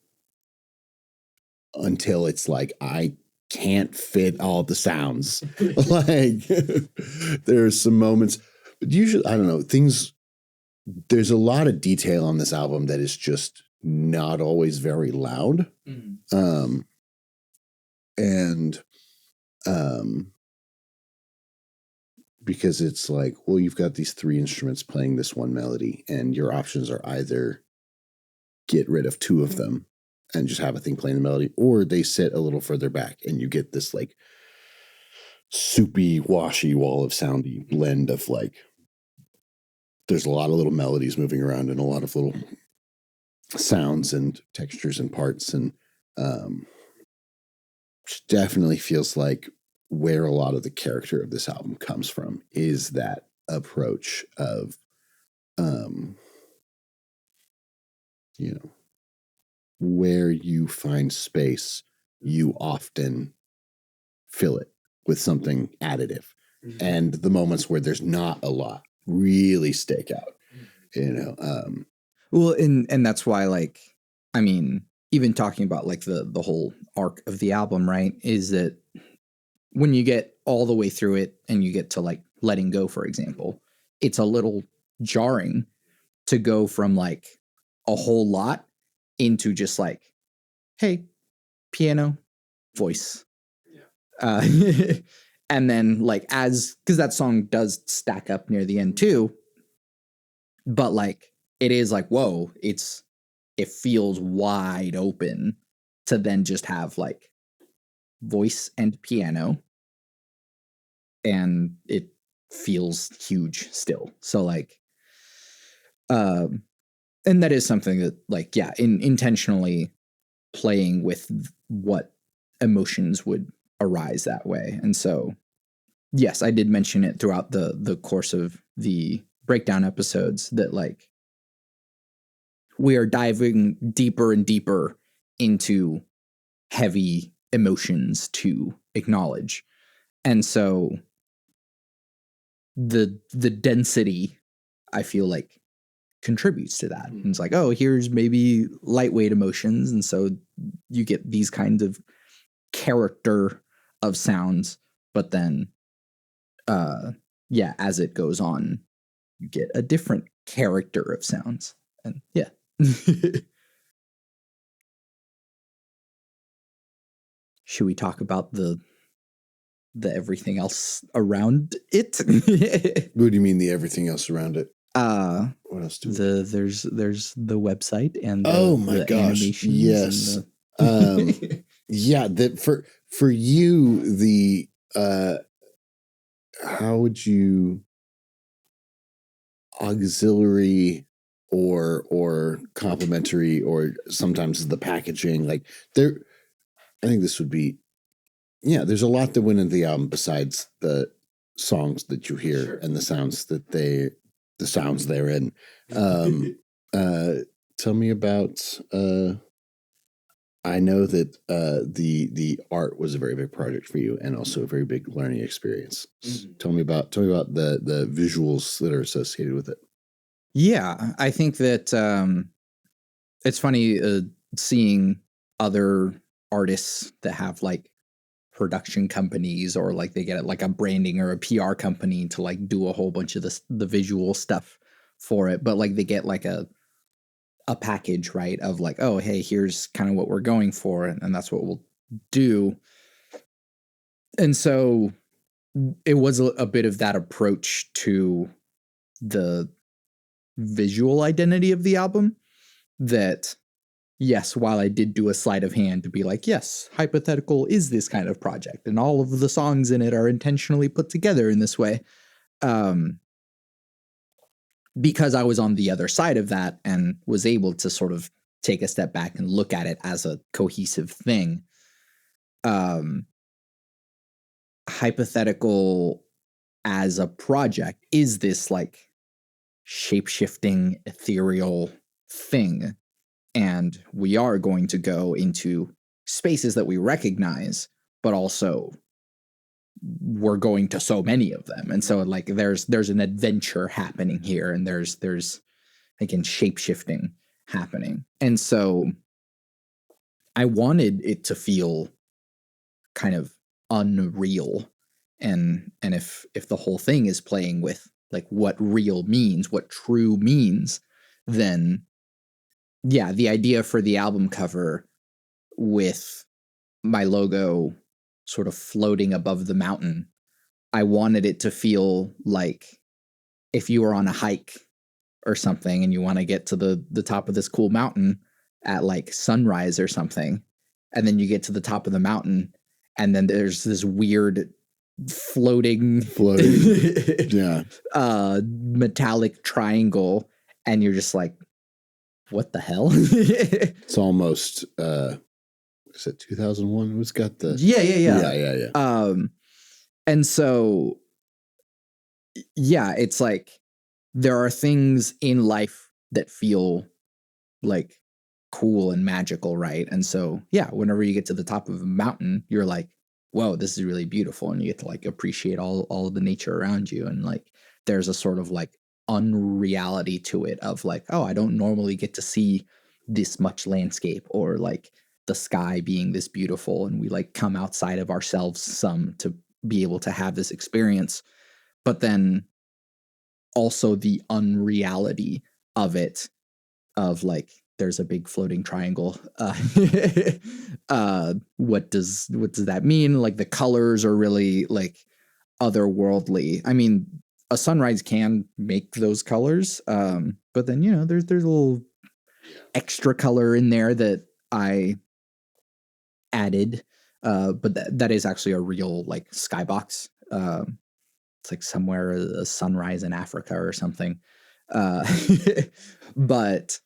until it's like, I can't fit all the sounds. Like there's some moments, but usually, I don't know, there's a lot of detail on this album that is just not always very loud. Because it's like, well, you've got these three instruments playing this one melody, and your options are either get rid of two of them and just have a thing playing the melody, or they sit a little further back and you get this like soupy, washy wall of soundy blend of like, there's a lot of little melodies moving around and a lot of little sounds and textures and parts. And definitely feels like where a lot of the character of this album comes from is that approach of, where you find space, you often fill it with something additive. Mm-hmm. And the moments where there's not a lot really stake out, Well, and that's why, like, I mean, even talking about like the whole arc of the album, right, is that when you get all the way through it and you get to like Letting Go, for example, it's a little jarring to go from like a whole lot into just like, hey, piano, voice. Yeah. And then like because that song does stack up near the end too, but like it is like, whoa, it feels wide open to then just have like voice and piano and it feels huge still. So like, and that is something that like, yeah, intentionally playing with what emotions would arise that way. And so, yes, I did mention it throughout the course of the breakdown episodes that like we are diving deeper and deeper into heavy emotions to acknowledge. And so the density, I feel like, contributes to that. And it's like, oh, here's maybe lightweight emotions, and so you get these kinds of character of sounds, but then yeah, as it goes on, you get a different character of sounds. And yeah. Should we talk about the everything else around it? What do you mean the everything else around it? What else do we there's the website and oh my the gosh, animations. yes. And yeah, that for you, the how would you auxiliary or complementary, or sometimes the packaging, like there, I think this would be, yeah, there's a lot that went into the album besides the songs that you hear. Sure. And the sounds that the sounds they're in. Tell me about I know that the art was a very big project for you, and also a very big learning experience. Mm-hmm. Tell me about the visuals that are associated with it. Yeah, I think that it's funny seeing other artists that have like production companies, or like they get like a branding or a PR company to like do a whole bunch of the visual stuff for it, but like they get like a package, right, of like, oh, hey, here's kind of what we're going for, and that's what we'll do. And so it was a bit of that approach to the visual identity of the album that, yes, while I did do a sleight of hand to be like, yes, Hypothetical is this kind of project, and all of the songs in it are intentionally put together in this way, because I was on the other side of that and was able to sort of take a step back and look at it as a cohesive thing. Hypothetical as a project is this like shape-shifting, ethereal thing. And we are going to go into spaces that we recognize, but also we're going to so many of them. And so like there's an adventure happening here, and there's again shape-shifting happening. And so I wanted it to feel kind of unreal. And if the whole thing is playing with like what real means, what true means, then yeah, the idea for the album cover with my logo sort of floating above the mountain, I wanted it to feel like if you were on a hike or something and you want to get to the top of this cool mountain at like sunrise or something, and then you get to the top of the mountain and then there's this weird floating yeah, metallic triangle, and you're just like, what the hell? It's almost is it 2001? Who's got the yeah. And so yeah, it's like there are things in life that feel like cool and magical, right? And so yeah, whenever you get to the top of a mountain, you're like, whoa, this is really beautiful, and you get to like appreciate all of the nature around you, and like there's a sort of like unreality to it of like, oh, I don't normally get to see this much landscape, or like the sky being this beautiful, and we like come outside of ourselves some to be able to have this experience. But then also the unreality of it, of like there's a big floating triangle. What does that mean? Like the colors are really like otherworldly. I mean, a sunrise can make those colors, but then there's a little extra color in there that I added. But that is actually a real like skybox. it's like somewhere a sunrise in Africa or something. Uh, but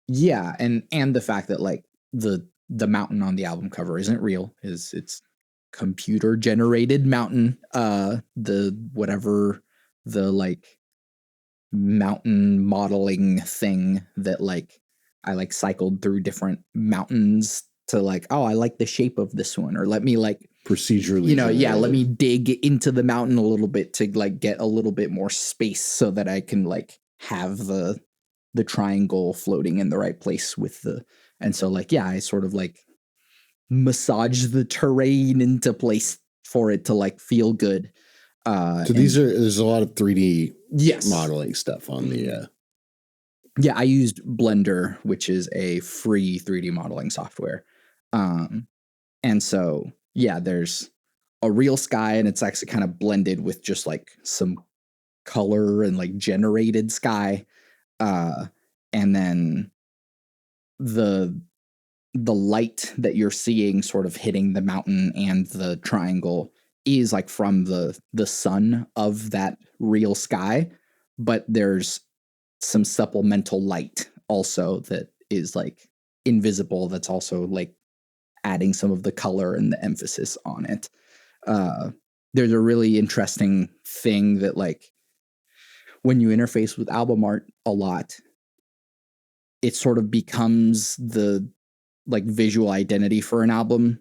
yeah, and the fact that like the mountain on the album cover isn't real, is it's computer generated mountain. The whatever the like mountain modeling thing that like I like cycled through different mountains to like, oh, I like the shape of this one, or let me like procedurally, you know, yeah, let me dig into the mountain a little bit to like get a little bit more space so that I can like have the triangle floating in the right place with the, and so like, yeah, I sort of like massage the terrain into place for it to like feel good. So there's a lot of 3D yes modeling stuff on the yeah, I used Blender, which is a free 3D modeling software. And so yeah, there's a real sky, and it's actually kind of blended with just like some color and like generated sky. And then the light that you're seeing sort of hitting the mountain and the triangle is like from the sun of that real sky, but there's some supplemental light also that is like invisible, that's also like adding some of the color and the emphasis on it. There's a really interesting thing that like when you interface with album art a lot, it sort of becomes the like visual identity for an album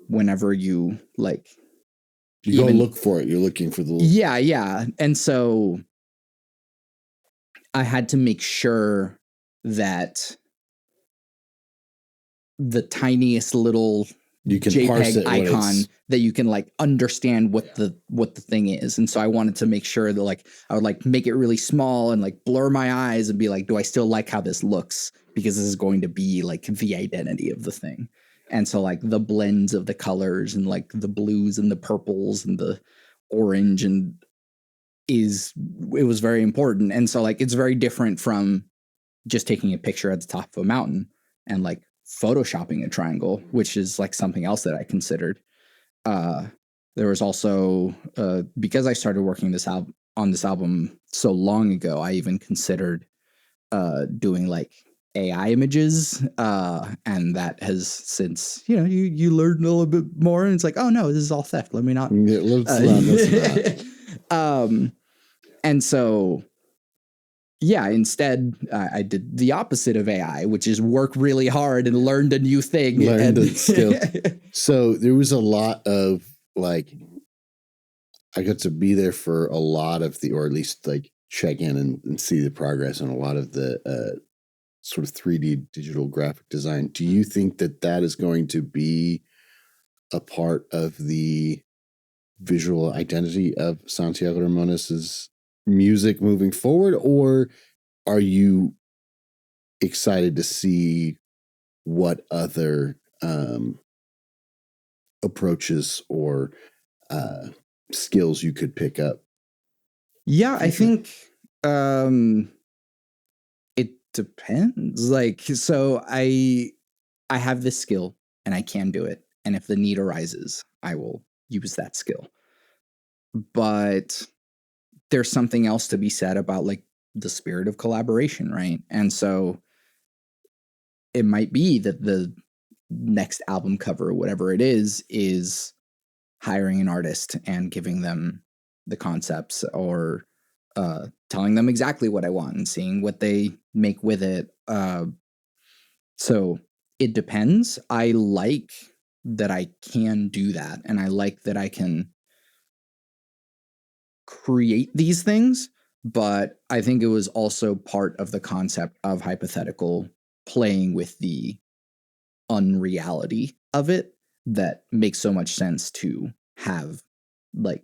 whenever you like you go look for it. You're looking for the yeah. And so I had to make sure that the tiniest little you can parse JPEG it icon that you can like understand what the thing is. And so I wanted to make sure that like I would like make it really small and like blur my eyes and be like, do I still like how this looks? Because this is going to be like the identity of the thing. And so like the blends of the colors and like the blues and the purples and the orange and it was very important. And so like it's very different from just taking a picture at the top of a mountain and like photoshopping a triangle, which is like something else that I considered. There was also because I started working on this album so long ago, I even considered doing like AI images, and that has since you learn a little bit more, and it's like, oh no, this is all theft. Let me not. Let's not. And so yeah, instead, I did the opposite of AI, which is work really hard and learned a new thing. Learned a skill. So there was a lot of like, I got to be there for a lot of or at least like check in and see the progress on a lot of the sort of 3D digital graphic design. Do you think that is going to be a part of the visual identity of Santiago Ramones' music moving forward, or are you excited to see what other approaches or skills you could pick up? Yeah, I think it depends. Like, so I have this skill and I can do it, and if the need arises, I will use that skill. But there's something else to be said about like the spirit of collaboration, right? And so it might be that the next album cover, whatever it is hiring an artist and giving them the concepts, or telling them exactly what I want and seeing what they make with it. So it depends. I like that I can do that, and I like that I can create these things, but I think it was also part of the concept of Hypothetical playing with the unreality of it that makes so much sense to have like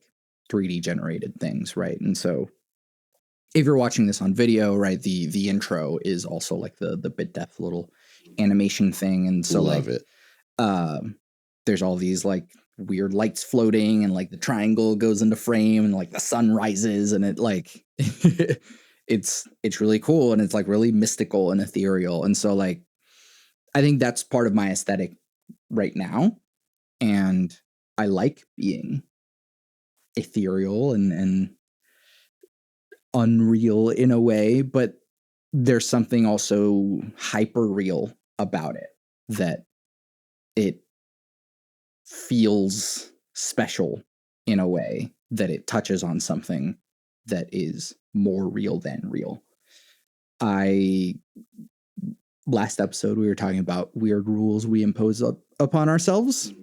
3D generated things, right? And so if you're watching this on video, right, the intro is also like the bit depth little animation thing, and so Love like it. There's all these like weird lights floating, and like the triangle goes into frame, and like the sun rises, and it like it's really cool, and it's like really mystical and ethereal. And so like I think that's part of my aesthetic right now, and I like being ethereal and unreal in a way, but there's something also hyper real about it, that it feels special in a way, that it touches on something that is more real than real. Last episode, we were talking about weird rules we impose upon ourselves.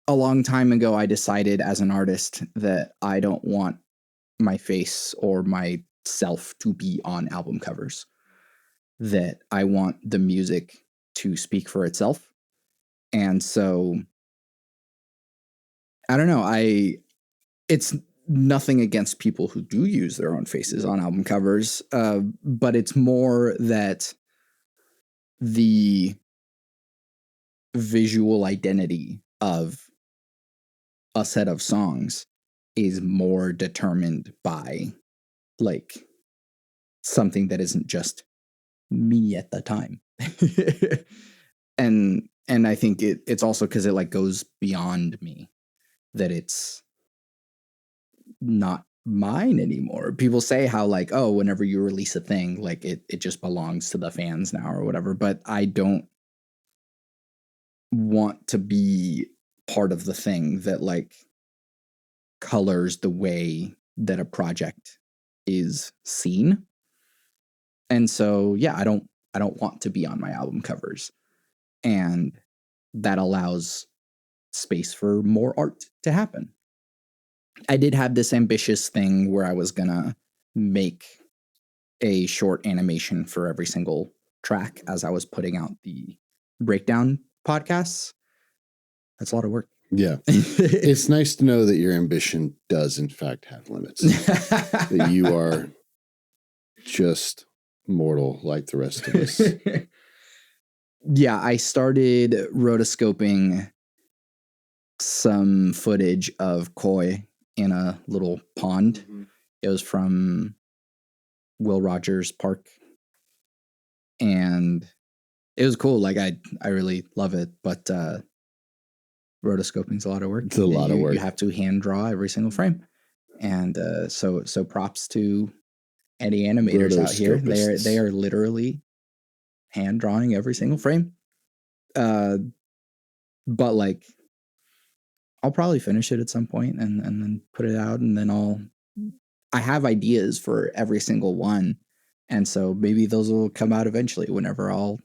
A long time ago, I decided as an artist that I don't want my face or myself to be on album covers, that I want the music to speak for itself. And so, I don't know, it's nothing against people who do use their own faces on album covers, but it's more that the visual identity of a set of songs is more determined by like something that isn't just me at the time. and I think it's also because it like goes beyond me, that it's not mine anymore. People say how like, oh, whenever you release a thing, like it just belongs to the fans now or whatever, but I don't want to be part of the thing that like colors the way that a project is seen. And so, yeah, I don't want to be on my album covers. And that allows space for more art to happen. I did have this ambitious thing where I was going to make a short animation for every single track as I was putting out the breakdown podcasts. That's a lot of work. Yeah. It's nice to know that your ambition does in fact have limits. That you are just mortal like the rest of us. Yeah, I started rotoscoping some footage of koi in a little pond. Mm-hmm. It was from Will Rogers Park. And it was cool. Like I really love it, but rotoscoping is a lot of work. It's a lot of work. You have to hand draw every single frame. And so props to any animators out here. They are literally hand drawing every single frame. But like I'll probably finish it at some point and then put it out, and then I have ideas for every single one. And so maybe those will come out eventually whenever I'll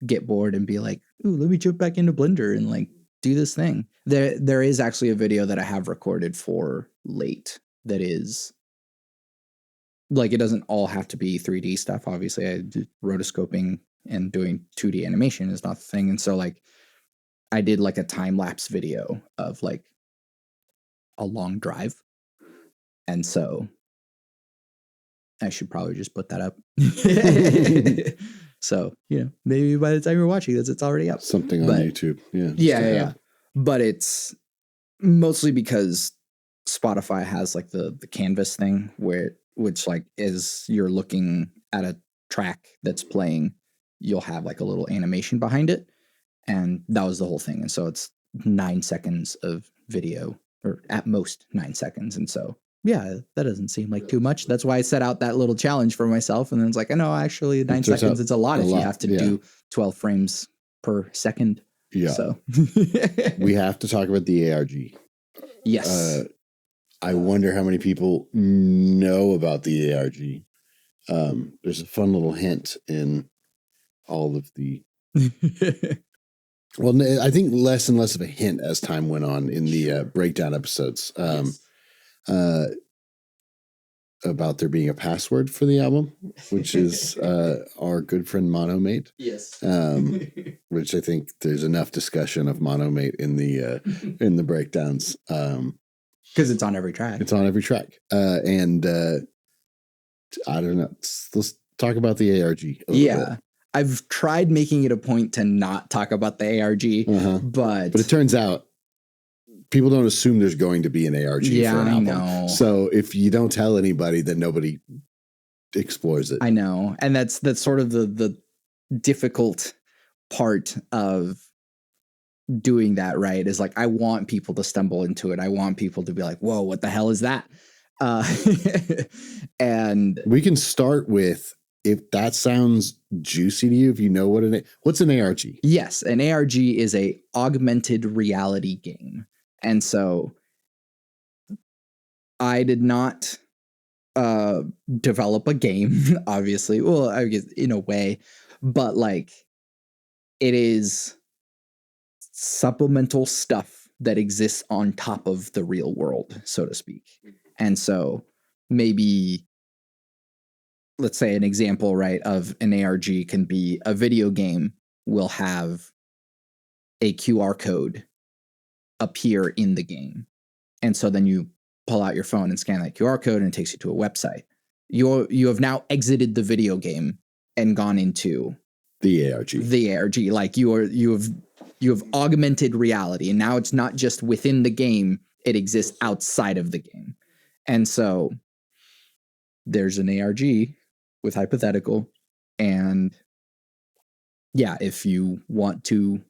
get bored and be like, ooh, let me jump back into Blender and like do this thing. There is actually a video that I have recorded for late that is like, it doesn't all have to be 3D stuff. Obviously, rotoscoping and doing 2D animation is not the thing. And so like I did like a time lapse video of like a long drive. And so I should probably just put that up. So, maybe by the time you're watching this, it's already up. Something on YouTube. Yeah. Yeah. But it's mostly because Spotify has like the canvas thing which like is you're looking at a track that's playing, you'll have like a little animation behind it. And that was the whole thing. And so it's 9 seconds of video, or at most 9 seconds. And so, yeah, that doesn't seem like too much. That's why I set out that little challenge for myself. And then it's like, I know actually 9 seconds, it's a lot if you have to do 12 frames per second. Yeah. So we have to talk about the ARG. Yes. I wonder how many people know about the ARG. There's a fun little hint in all of the... Well, I think less and less of a hint as time went on in the breakdown episodes. About there being a password for the album, which is our good friend Monomate. Yes. Which I think there's enough discussion of Monomate in the breakdowns. Because it's on every track. It's on every track. And I don't know. Let's talk about the ARG a little bit. I've tried making it a point to not talk about the ARG, but it turns out people don't assume there's going to be an ARG for an album. Know. So if you don't tell anybody, then nobody explores it. I know. And that's sort of the difficult part of doing that, right, is like I want people to stumble into it. I want people to be like, whoa, what the hell is that? And we can start with, if that sounds juicy to you, if you know what's an ARG? yes, an ARG is a augmented reality game. And so I did not develop a game, obviously. Well, I guess in a way, but like it is supplemental stuff that exists on top of the real world, so to speak. And so maybe, let's say an example, right, of an ARG can be a video game will have a QR code appear in the game. And so then you pull out your phone and scan that QR code and it takes you to a website. You have now exited the video game and gone into the ARG. The ARG. Like you have augmented reality, and now it's not just within the game, it exists outside of the game. And so there's an ARG with Hypothetical, and yeah, if you want to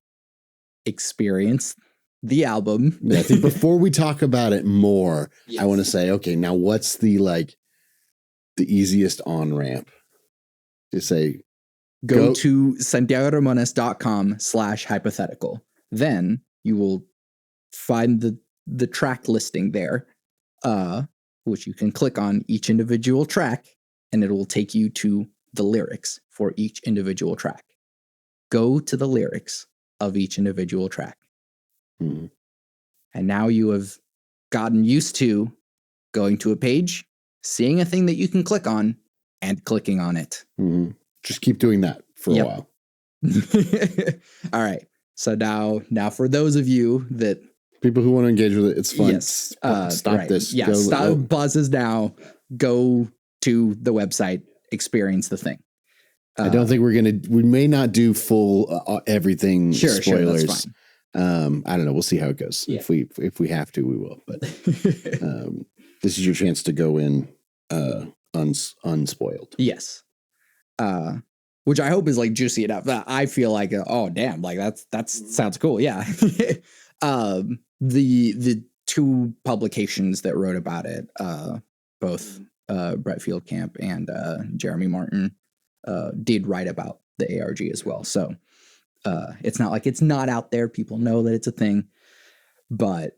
experience the album. I think before we talk about it more, yes. I want to say, okay, now what's the easiest on-ramp to say? Go to santiagoramones.com/hypothetical. Then you will find the track listing there, which you can click on each individual track, and it will take you to the lyrics for each individual track. Go to the lyrics of each individual track. Mm-hmm. And now you have gotten used to going to a page, seeing a thing that you can click on, and clicking on it. Mm-hmm. Just keep doing that for a while. All right. So now for those of you that people who want to engage with it, it's fun. Yes. Stop right. this. Yeah. Stop. Pauses now. Go to the website. Experience the thing. I don't think we may not do full everything spoilers. Sure, that's fine. I don't know. We'll see how it goes. Yeah. If we have to, we will. But this is your chance to go in unspoiled. Yes. Which I hope is like juicy enough that I feel like, oh damn, like that sounds cool. Yeah. The two publications that wrote about it, both Brett Fieldcamp and Jeremy Martin, did write about the ARG as well. So it's not like it's not out there. People know that it's a thing. But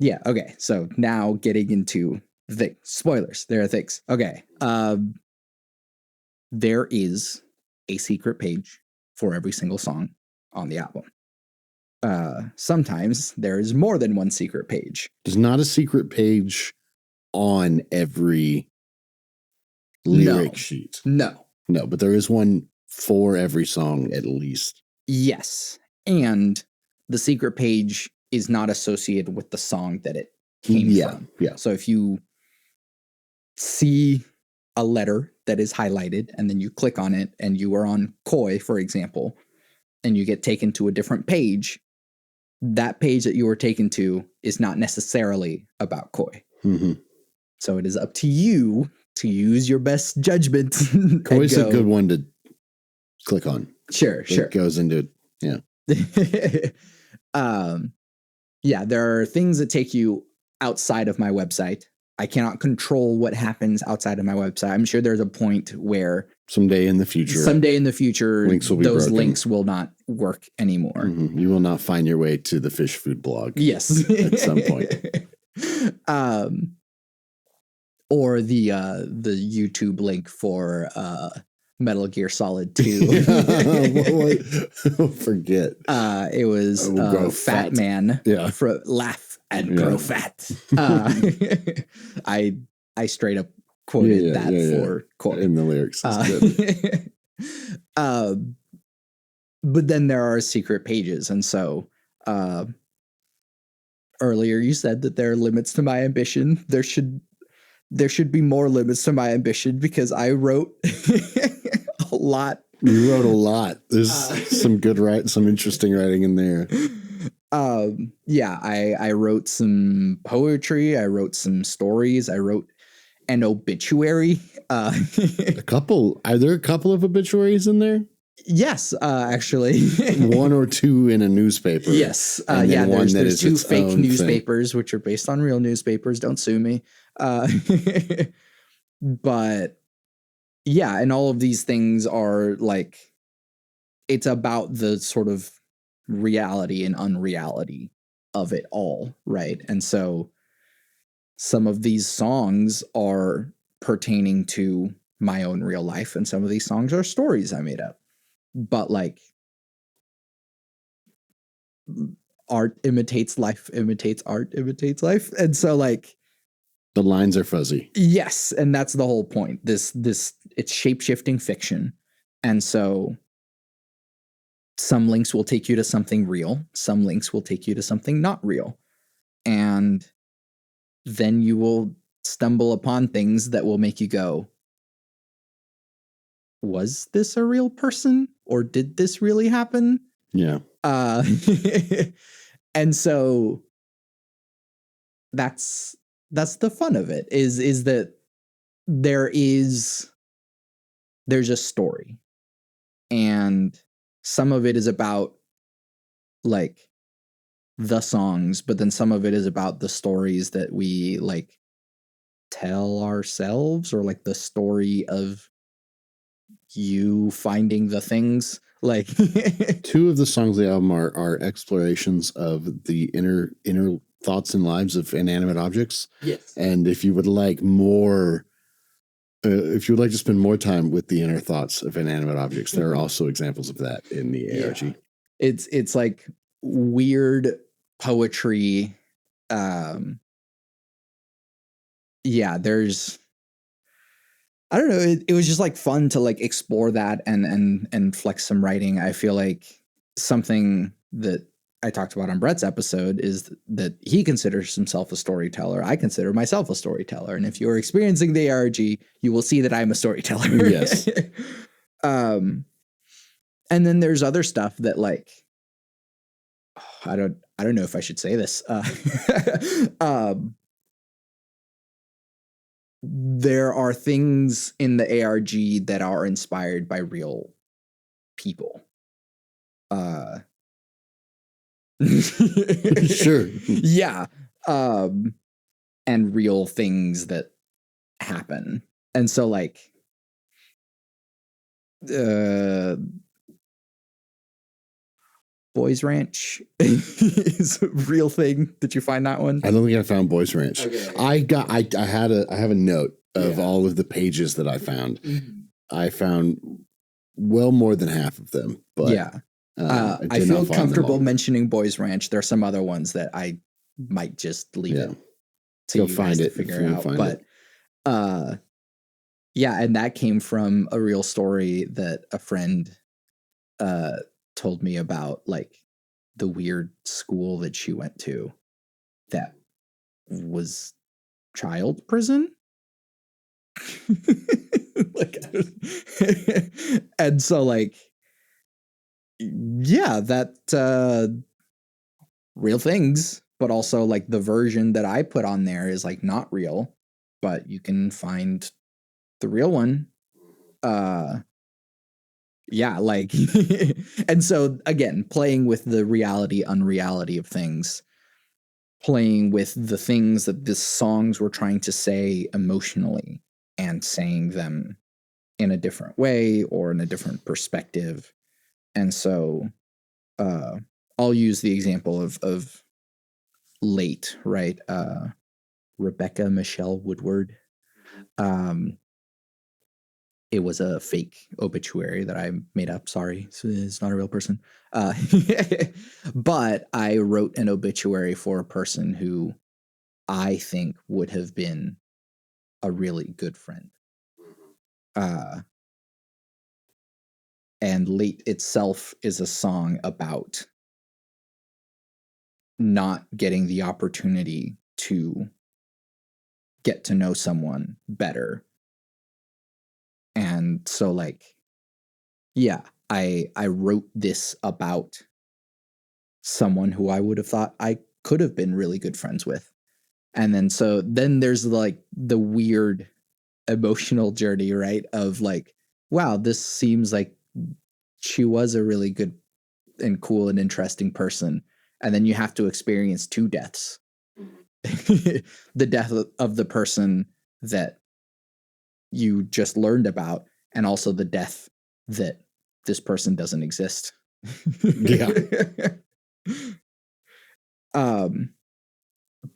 yeah, okay. So now getting into the spoilers. There are things. Okay. There is a secret page for every single song on the album. Sometimes there is more than one secret page. There's not a secret page on every lyric sheet. No, but there is one for every song at least. Yes. And the secret page is not associated with the song that it came from. Yeah. So if you see a letter that is highlighted and then you click on it and you are on Koi, for example, and you get taken to a different page, that page that you were taken to is not necessarily about Koi. Mm-hmm. So it is up to you to use your best judgment. Koi's a good one to click on. Sure. It goes into, yeah. Yeah, there are things that take you outside of my website. I cannot control what happens outside of my website. I'm sure there's a point where someday in the future, those links will not work anymore. Mm-hmm. You will not find your way to the fish food blog. Yes. At some point. Or the YouTube link for Metal Gear Solid 2. Forget. It was Fat Man. Yeah. Laugh and grow fat. I straight up quoted for quote in the lyrics. But then there are secret pages, and so earlier you said that there are limits to my ambition. There should be more limits to my ambition because I wrote a lot. You wrote a lot. There's some good some interesting writing in there. Yeah, I wrote some poetry. I wrote some stories. I wrote an obituary. A couple. Are there a couple of obituaries in there? Yes, actually. One or two in a newspaper. Yes. And then one that there's is two its fake own newspapers, which are based on real newspapers. Don't sue me. But yeah, and all of these things are like, it's about the sort of reality and unreality of it all, right? And so some of these songs are pertaining to my own real life, and some of these songs are stories I made up. But like, art imitates life, imitates art, imitates life. And so like, The lines are fuzzy. yes, and that's the whole point. This it's shape-shifting fiction. And so some links will take you to something real, some links will take you to something not real. And then you will stumble upon things that will make you go, was this a real person, or did this really happen? Yeah. And so that's the fun of it, is that there's a story, and some of it is about like the songs, but then some of it is about the stories that we like tell ourselves, or like the story of you finding the things. Like Two of the songs of the album are explorations of the inner thoughts and lives of inanimate objects. yes. And if you would like more, if you would like to spend more time with the inner thoughts of inanimate objects, there are also examples of that in the ARG. Yeah. It's like weird poetry. Yeah, there's, I don't know. It was just like fun to like explore that and flex some writing. I feel like something that I talked about on Brett's episode is that he considers himself a storyteller. I consider myself a storyteller. And if you're experiencing the ARG, you will see that I'm a storyteller. Yes. And then there's other stuff that like, I don't know if I should say this. There are things in the ARG that are inspired by real people. Sure. Yeah. And real things that happen. And so like, Boys Ranch is a real thing. Did you find that one? I don't think I found Boys Ranch. Okay. I have a note of all of the pages that I found. Mm-hmm. I found well more than half of them, but yeah. I feel comfortable mentioning Boys Ranch. There are some other ones that I might just leave it to go you find guys it, to figure out. But yeah, and that came from a real story that a friend told me about, like the weird school that she went to that was child prison. Like, and so like, yeah, that real things, but also like the version that I put on there is like not real, but you can find the real one. Yeah, like and so again, playing with the reality unreality of things, playing with the things that the songs were trying to say emotionally and saying them in a different way or in a different perspective. And so I'll use the example of Late, right? Rebecca Michelle Woodward. It was a fake obituary that I made up. Sorry, it's not a real person. But I wrote an obituary for a person who I think would have been a really good friend. And Late itself is a song about not getting the opportunity to get to know someone better. And so like, yeah, I wrote this about someone who I would have thought I could have been really good friends with. And then there's like the weird emotional journey, right? Of like, wow, this seems like she was a really good and cool and interesting person. And then you have to experience two deaths. The death of the person that you just learned about, and also the death that this person doesn't exist. Yeah.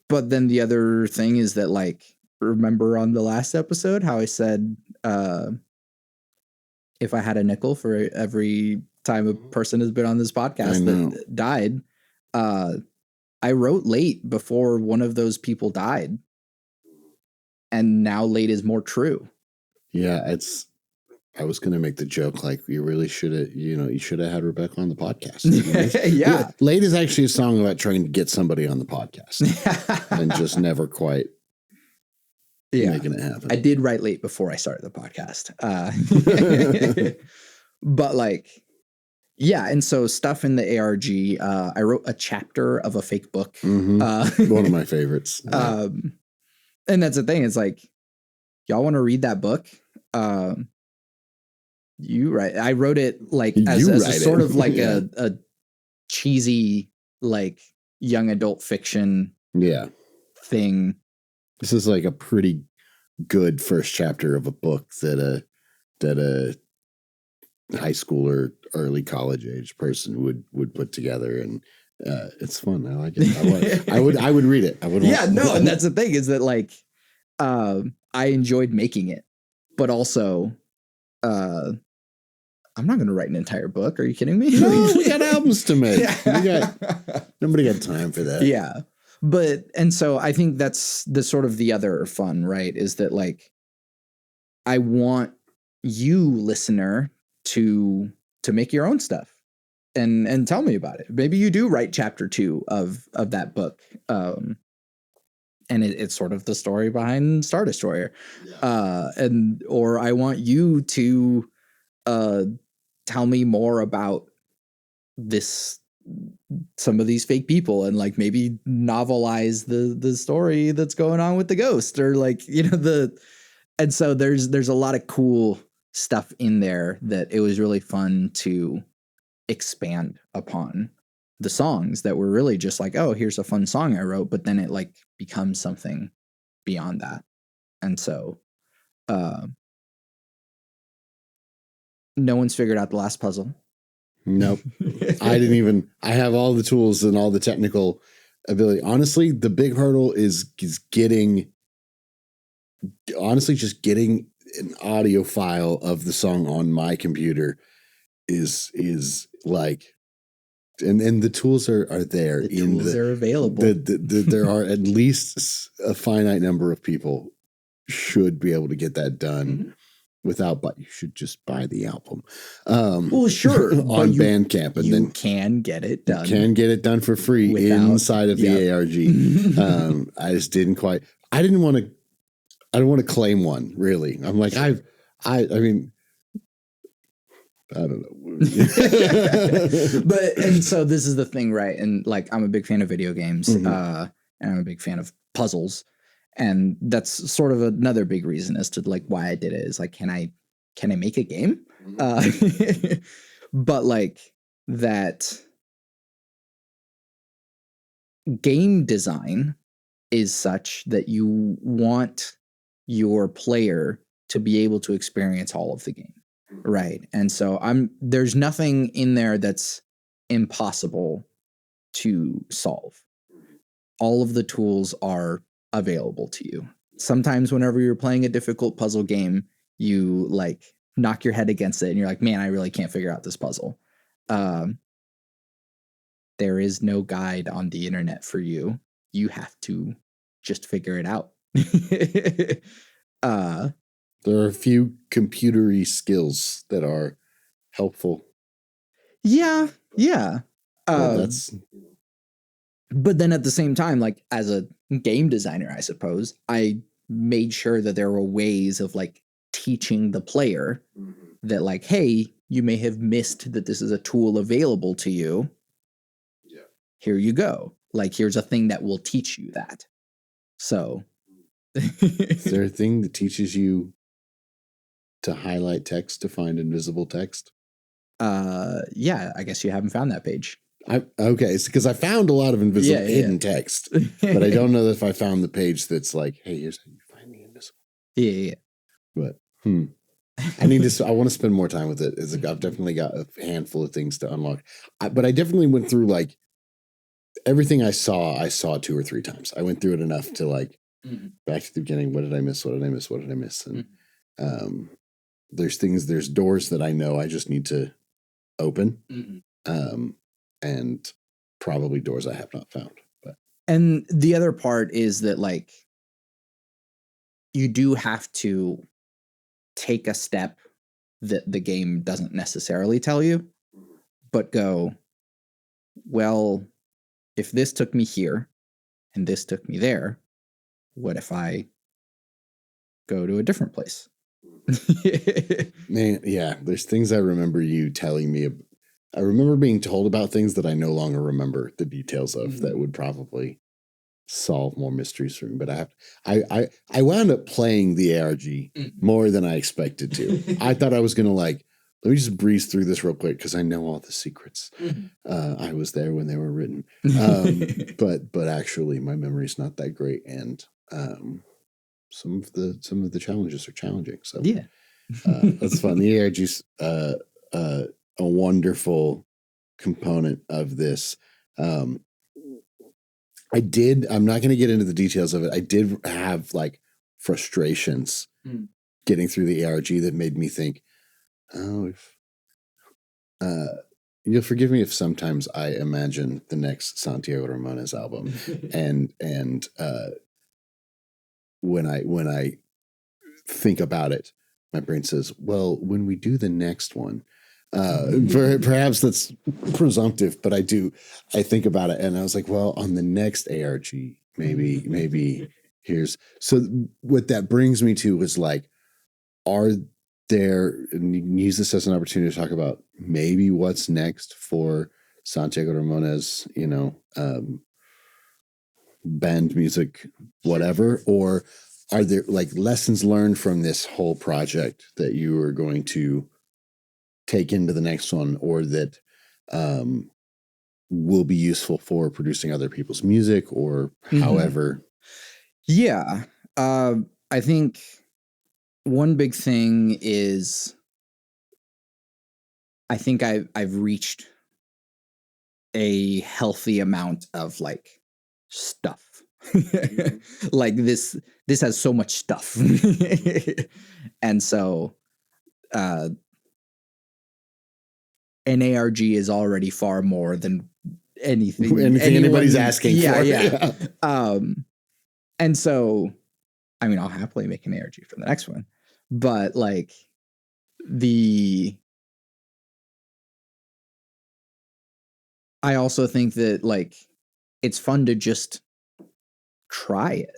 But then the other thing is that, like, remember on the last episode how I said if I had a nickel for every time a person has been on this podcast that died, I wrote late before one of those people died. And now late is more true. Yeah, I was going to make the joke, like, you really should have, you should have had Rebecca on the podcast. Yeah. Late is actually a song about trying to get somebody on the podcast and just never quite making it happen. I did write late before I started the podcast. But like, yeah. And so stuff in the ARG, I wrote a chapter of a fake book. Mm-hmm. One of my favorites. Yeah. And that's the thing. It's like, y'all want to read that book? You write. I wrote it like as a sort of like a cheesy, like, young adult fiction thing. This is like a pretty good first chapter of a book that a high school or early college age person would put together, and it's fun. I like it. I would read it. I would. And that's the thing, is that, like, I enjoyed making it, but also I'm not going to write an entire book. Are you kidding me? No, we got albums to make. Nobody got time for that. Yeah. And so I think that's the other fun, right? Is that, like, I want you, listener, to make your own stuff and tell me about it. Maybe you do write chapter 2 of that book. And it's sort of the story behind Star Destroyer. Or I want you to tell me more about some of these fake people, and, like, maybe novelize the story that's going on with the ghost, or, like, and so there's a lot of cool stuff in there that it was really fun to expand upon. The songs that were really just like, oh, here's a fun song I wrote, but then it, like, becomes something beyond that. And so no one's figured out the last puzzle. Nope. I have all the tools and all the technical ability. Honestly, the big hurdle is getting an audio file of the song on my computer is like, and the tools are there. The tools are available. There are at least a finite number of people should be able to get that done without, but you should just buy the album. Well, sure. On Bandcamp, and then can get it done. You can get it done for free inside of the ARG. I just didn't quite. I didn't want to claim one, really. I'm like, I mean, I don't know. And so this is the thing, right? And, like, I'm a big fan of video games, and I'm a big fan of puzzles. And that's sort of another big reason as to, like, why I did it, is like, can I make a game? But, like, that game design is such that you want your player to be able to experience all of the game, right? And so there's nothing in there that's impossible to solve. All of the tools are available to you. Sometimes whenever you're playing a difficult puzzle game, you, like, knock your head against it and you're like, man, I really can't figure out this puzzle. There is no guide on the internet for you. You have to just figure it out. There are a few computery skills that are helpful. Yeah. But then at the same time, like, as a game designer, I suppose, I made sure that there were ways of, like, teaching the player that, like, hey, you may have missed that this is a tool available to you. Yeah. Here you go. Like, here's a thing that will teach you that. So. Is there a thing that teaches you to highlight text to find invisible text? Yeah, I guess you haven't found that page. Okay, because I found a lot of invisible hidden text, but I don't know if I found the page that's like, hey, here's how you find the invisible. Yeah. But I need to. I want to spend more time with it. I've definitely got a handful of things to unlock, but I definitely went through like everything I saw 2 or 3 times. I went through it enough to like back to the beginning. What did I miss? What did I miss? What did I miss? And there's doors that I know I just need to open. And probably doors I have not found. And the other part is that like you do have to take a step that the game doesn't necessarily tell you, but go, well, if this took me here and this took me there, what if I go to a different place? Man, yeah, there's things I remember you telling me. I remember being told about things that I no longer remember the details of that would probably solve more mysteries for me. But I wound up playing the ARG more than I expected to. I thought I was gonna like, let me just breeze through this real quick because I know all the secrets. I was there when they were written. But actually my memory's not that great, and some of the challenges are challenging. So yeah. That's fun. The ARG's a wonderful component of this. I'm not going to get into the details of it. I did have like frustrations getting through the ARG that made me think, oh, you'll forgive me if sometimes I imagine the next Santiago Ramones album, and when I think about it, my brain says, well, when we do the next one, perhaps that's presumptive, but I think about it, and I was like, well, on the next ARG, maybe here's. So what that brings me to is like, are there, and you can use this as an opportunity to talk about maybe what's next for Santiago Ramones, band music, whatever, or are there like lessons learned from this whole project that you are going to take into the next one, or that will be useful for producing other people's music, or however? Yeah. I think one big thing is I think I've reached a healthy amount of like stuff. Like this has so much stuff. And so an ARG is already far more than anything anybody's asking for. Yeah. And so I mean, I'll happily make an ARG for the next one, but like I also think that like it's fun to just try it,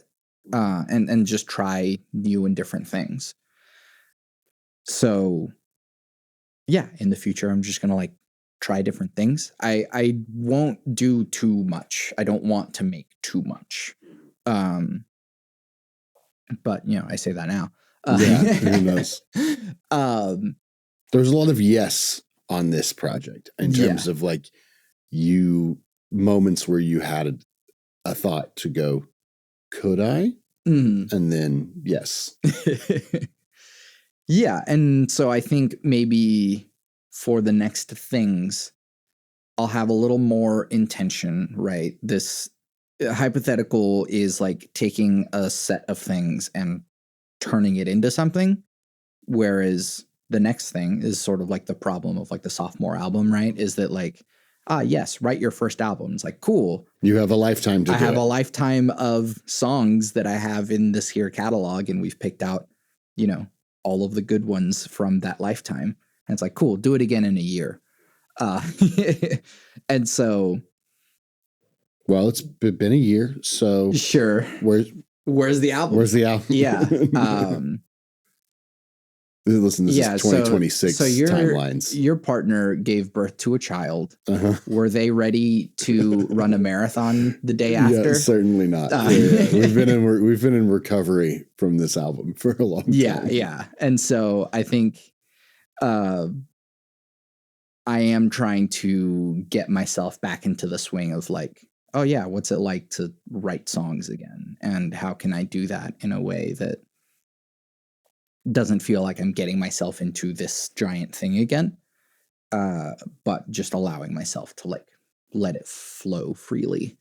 and just try new and different things. So yeah, in the future, I'm just gonna like try different things. I won't do too much. I don't want to make too much. But I say that now. Yeah, who knows? There's a lot of yes on this project in terms of like moments where you had a thought to go, could I? And then yes. Yeah, and so I think maybe for the next things, I'll have a little more intention, right? This hypothetical is like taking a set of things and turning it into something, whereas the next thing is sort of like the problem of like the sophomore album, right? Is that like, yes, write your first album. It's like, cool. You have a lifetime to do it. I have a lifetime of songs that I have in this here catalog, and we've picked out, all of the good ones from that lifetime. And it's like, cool, do it again in a year. And so, well, it's been a year, so sure. Where's the album? Where's the album? Yeah. Listen, this is 2026 timelines. Your partner gave birth to a child. Were they ready to run a marathon the day after? Yeah, certainly not. We've been in recovery from this album for a long time. Yeah. And so I think I am trying to get myself back into the swing of like, oh yeah, what's it like to write songs again? And how can I do that in a way that doesn't feel like I'm getting myself into this giant thing again, but just allowing myself to like let it flow freely.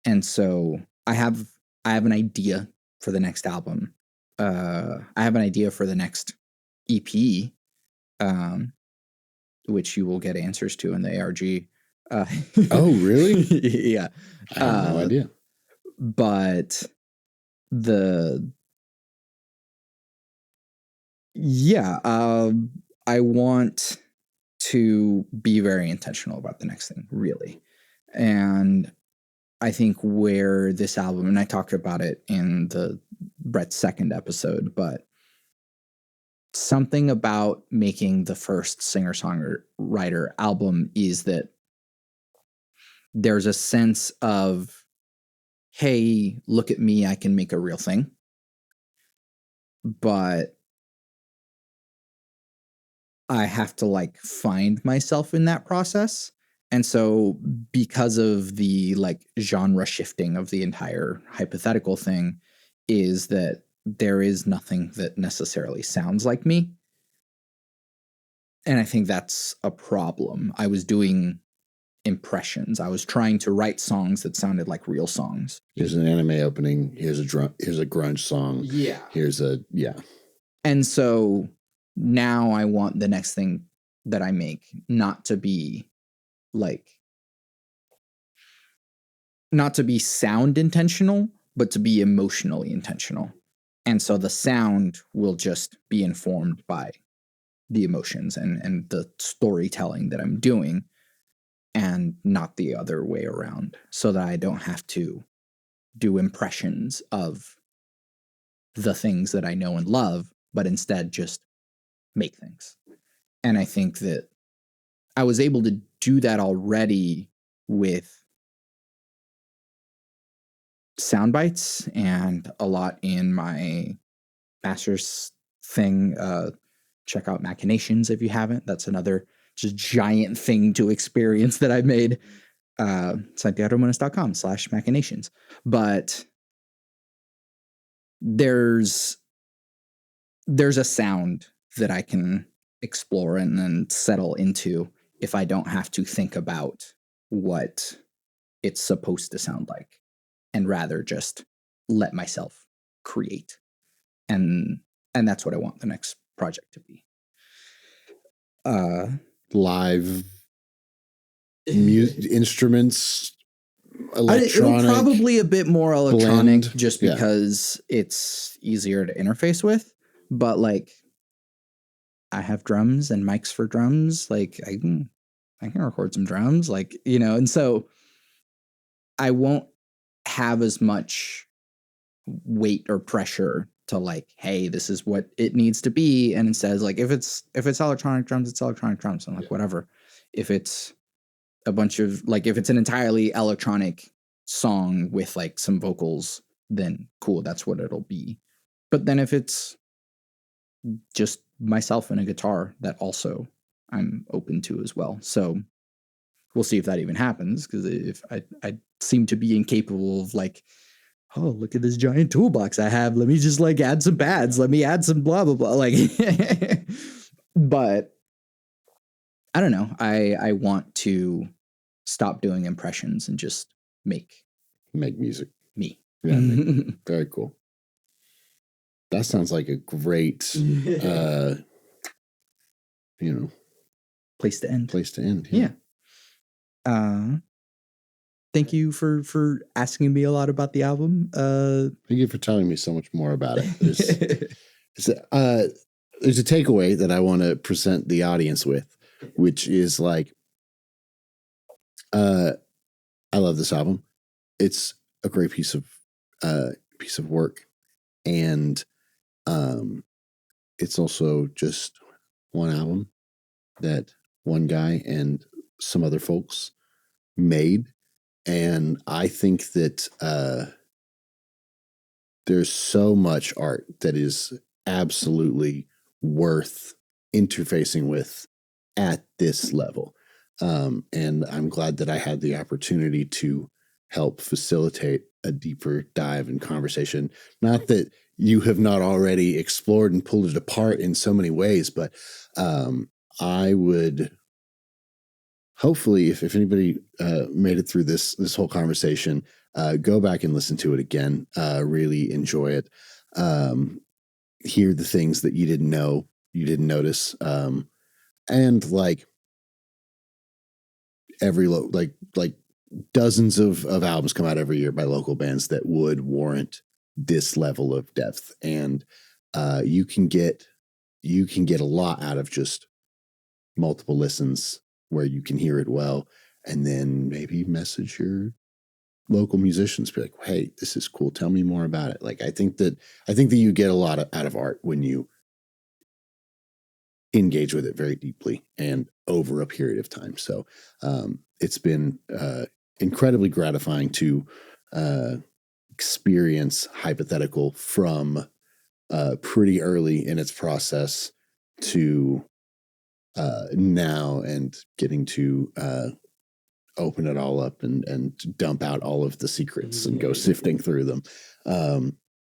And so I have an idea for the next album. I have an idea for the next EP, which you will get answers to in the ARG. Oh, really? Yeah. I have no idea. But I want to be very intentional about the next thing, really. And I think where this album, and I talked about it in the Brett's second episode, but something about making the first singer-songwriter album is that there's a sense of, hey, look at me, I can make a real thing. But I have to like find myself in that process. And so because of the like genre shifting of the entire hypothetical thing is that there is nothing that necessarily sounds like me. And I think that's a problem. I was doing impressions. I was trying to write songs that sounded like real songs. Here's an anime opening. Here's a grunge song. Yeah. Yeah. And so now I want the next thing that I make not to be sound intentional, but to be emotionally intentional. And so the sound will just be informed by the emotions and the storytelling that I'm doing, and not the other way around, so that I don't have to do impressions of the things that I know and love, but instead just make things. And I think that I was able to do that already with sound bites and a lot in my master's thing. Check out Machinations if you haven't. That's another just giant thing to experience that I've made. Santiago.com/machinations. But there's a sound that I can explore and then settle into if I don't have to think about what it's supposed to sound like, and rather just let myself create. And that's what I want the next project to be. Live instruments, electronic. It'll probably a bit more electronic blend. just because it's easier to interface with. But like, I have drums and mics for drums. Like I can record some drums, like, you know, and so I won't have as much weight or pressure to like, hey, this is what it needs to be. And instead, like, if it's electronic drums, it's electronic drums, and like whatever. If it's a bunch of like, if it's an entirely electronic song with like some vocals, then cool, that's what it'll be. But then if it's just myself and a guitar, that also I'm open to as well. So we'll see if that even happens, because if I seem to be incapable of like, oh, look at this giant toolbox I have, let me just like add some pads, let me add some blah blah blah, like but I don't know, I want to stop doing impressions and just make music. Me. Yeah, very cool. That sounds like a great place to end. Yeah. Thank you for asking me a lot about the album. Thank you for telling me so much more about it. There's a takeaway that I want to present the audience with, which is like, I love this album. It's a great piece of work, and it's also just one album that one guy and some other folks made. And I think that there's so much art that is absolutely worth interfacing with at this level. And I'm glad that I had the opportunity to help facilitate a deeper dive in conversation. Not that you have not already explored and pulled it apart in so many ways, but I would hopefully, if anybody made it through this whole conversation, go back and listen to it again. Really enjoy it. Hear the things that you didn't know, you didn't notice, and like every like dozens of albums come out every year by local bands that would warrant this level of depth, and you can get a lot out of just multiple listens where you can hear it well, and then maybe message your local musicians, be like, hey, this is cool, tell me more about it. Like I think that you get a lot out of art when you engage with it very deeply and over a period of time. So it's been incredibly gratifying to experience Hypothetical from pretty early in its process to now, and getting to open it all up and dump out all of the secrets and go sifting through them.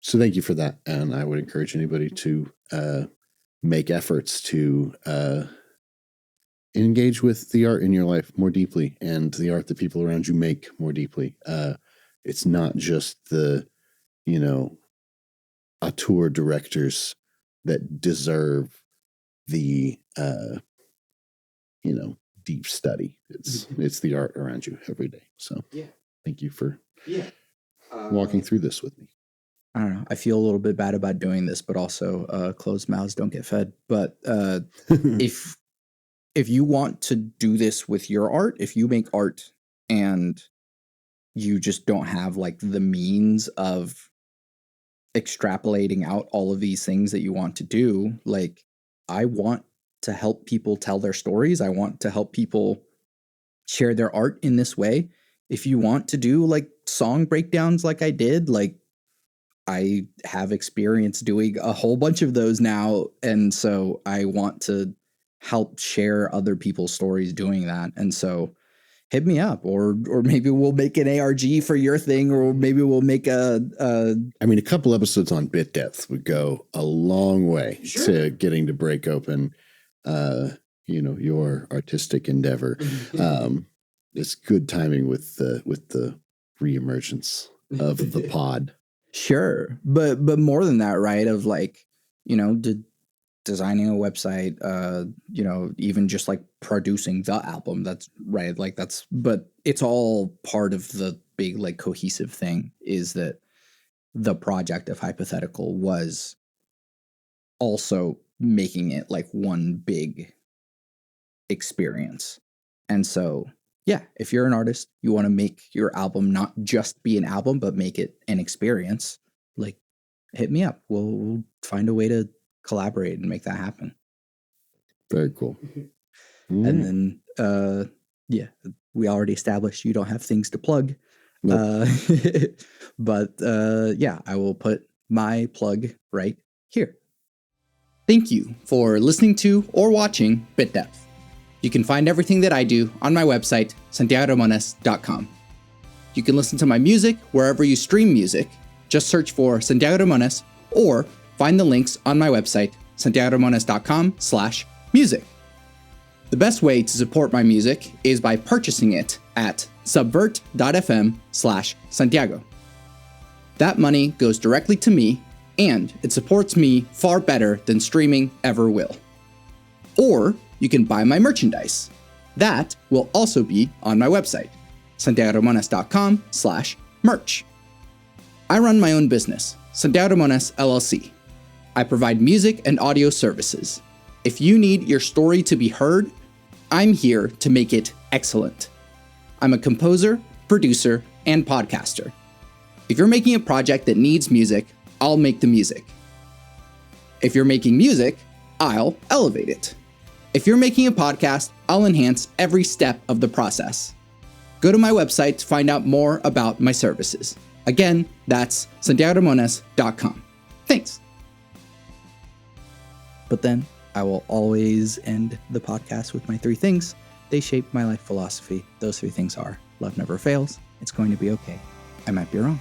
So thank you for that. And I would encourage anybody to make efforts to engage with the art in your life more deeply, and the art that people around you make more deeply. It's not just the, auteur directors that deserve the, deep study. It's the art around you every day. So thank you for walking through this with me. I don't know. I feel a little bit bad about doing this, but also closed mouths don't get fed. But if you want to do this with your art, if you make art and you just don't have like the means of extrapolating out all of these things that you want to do, like I want to help people tell their stories. I want to help people share their art in this way. If you want to do like song breakdowns like I did, like I have experience doing a whole bunch of those now. And so I want to help share other people's stories doing that. And so hit me up, or maybe we'll make an ARG for your thing, or maybe we'll make a couple episodes on bit depth would go a long way to getting to break open, your artistic endeavor. It's good timing with the reemergence of the pod. Sure. But more than that, right? Of like, designing a website, even just like producing the album. That's right. Like but it's all part of the big, like cohesive thing, is that the project of Hypothetical was also making it like one big experience. And so, yeah, if you're an artist, you want to make your album not just be an album, but make it an experience, like hit me up. We'll find a way to collaborate and make that happen. Very cool. And then, we already established you don't have things to plug. Nope. But I will put my plug right here. Thank you for listening to or watching Bit Depth. You can find everything that I do on my website, santiagoramones.com. You can listen to my music wherever you stream music. Just search for Santiago Ramones, or find the links on my website, santiagoramones.com/music. The best way to support my music is by purchasing it at subvert.fm/Santiago. That money goes directly to me, and it supports me far better than streaming ever will. Or you can buy my merchandise. That will also be on my website, santiagoramones.com/merch. I run my own business, Santiago Ramones LLC. I provide music and audio services. If you need your story to be heard, I'm here to make it excellent. I'm a composer, producer, and podcaster. If you're making a project that needs music, I'll make the music. If you're making music, I'll elevate it. If you're making a podcast, I'll enhance every step of the process. Go to my website to find out more about my services. Again, that's santiagoramones.com. Thanks. But then I will always end the podcast with my 3 things. They shape my life philosophy. Those three things are: love never fails, it's going to be okay, I might be wrong.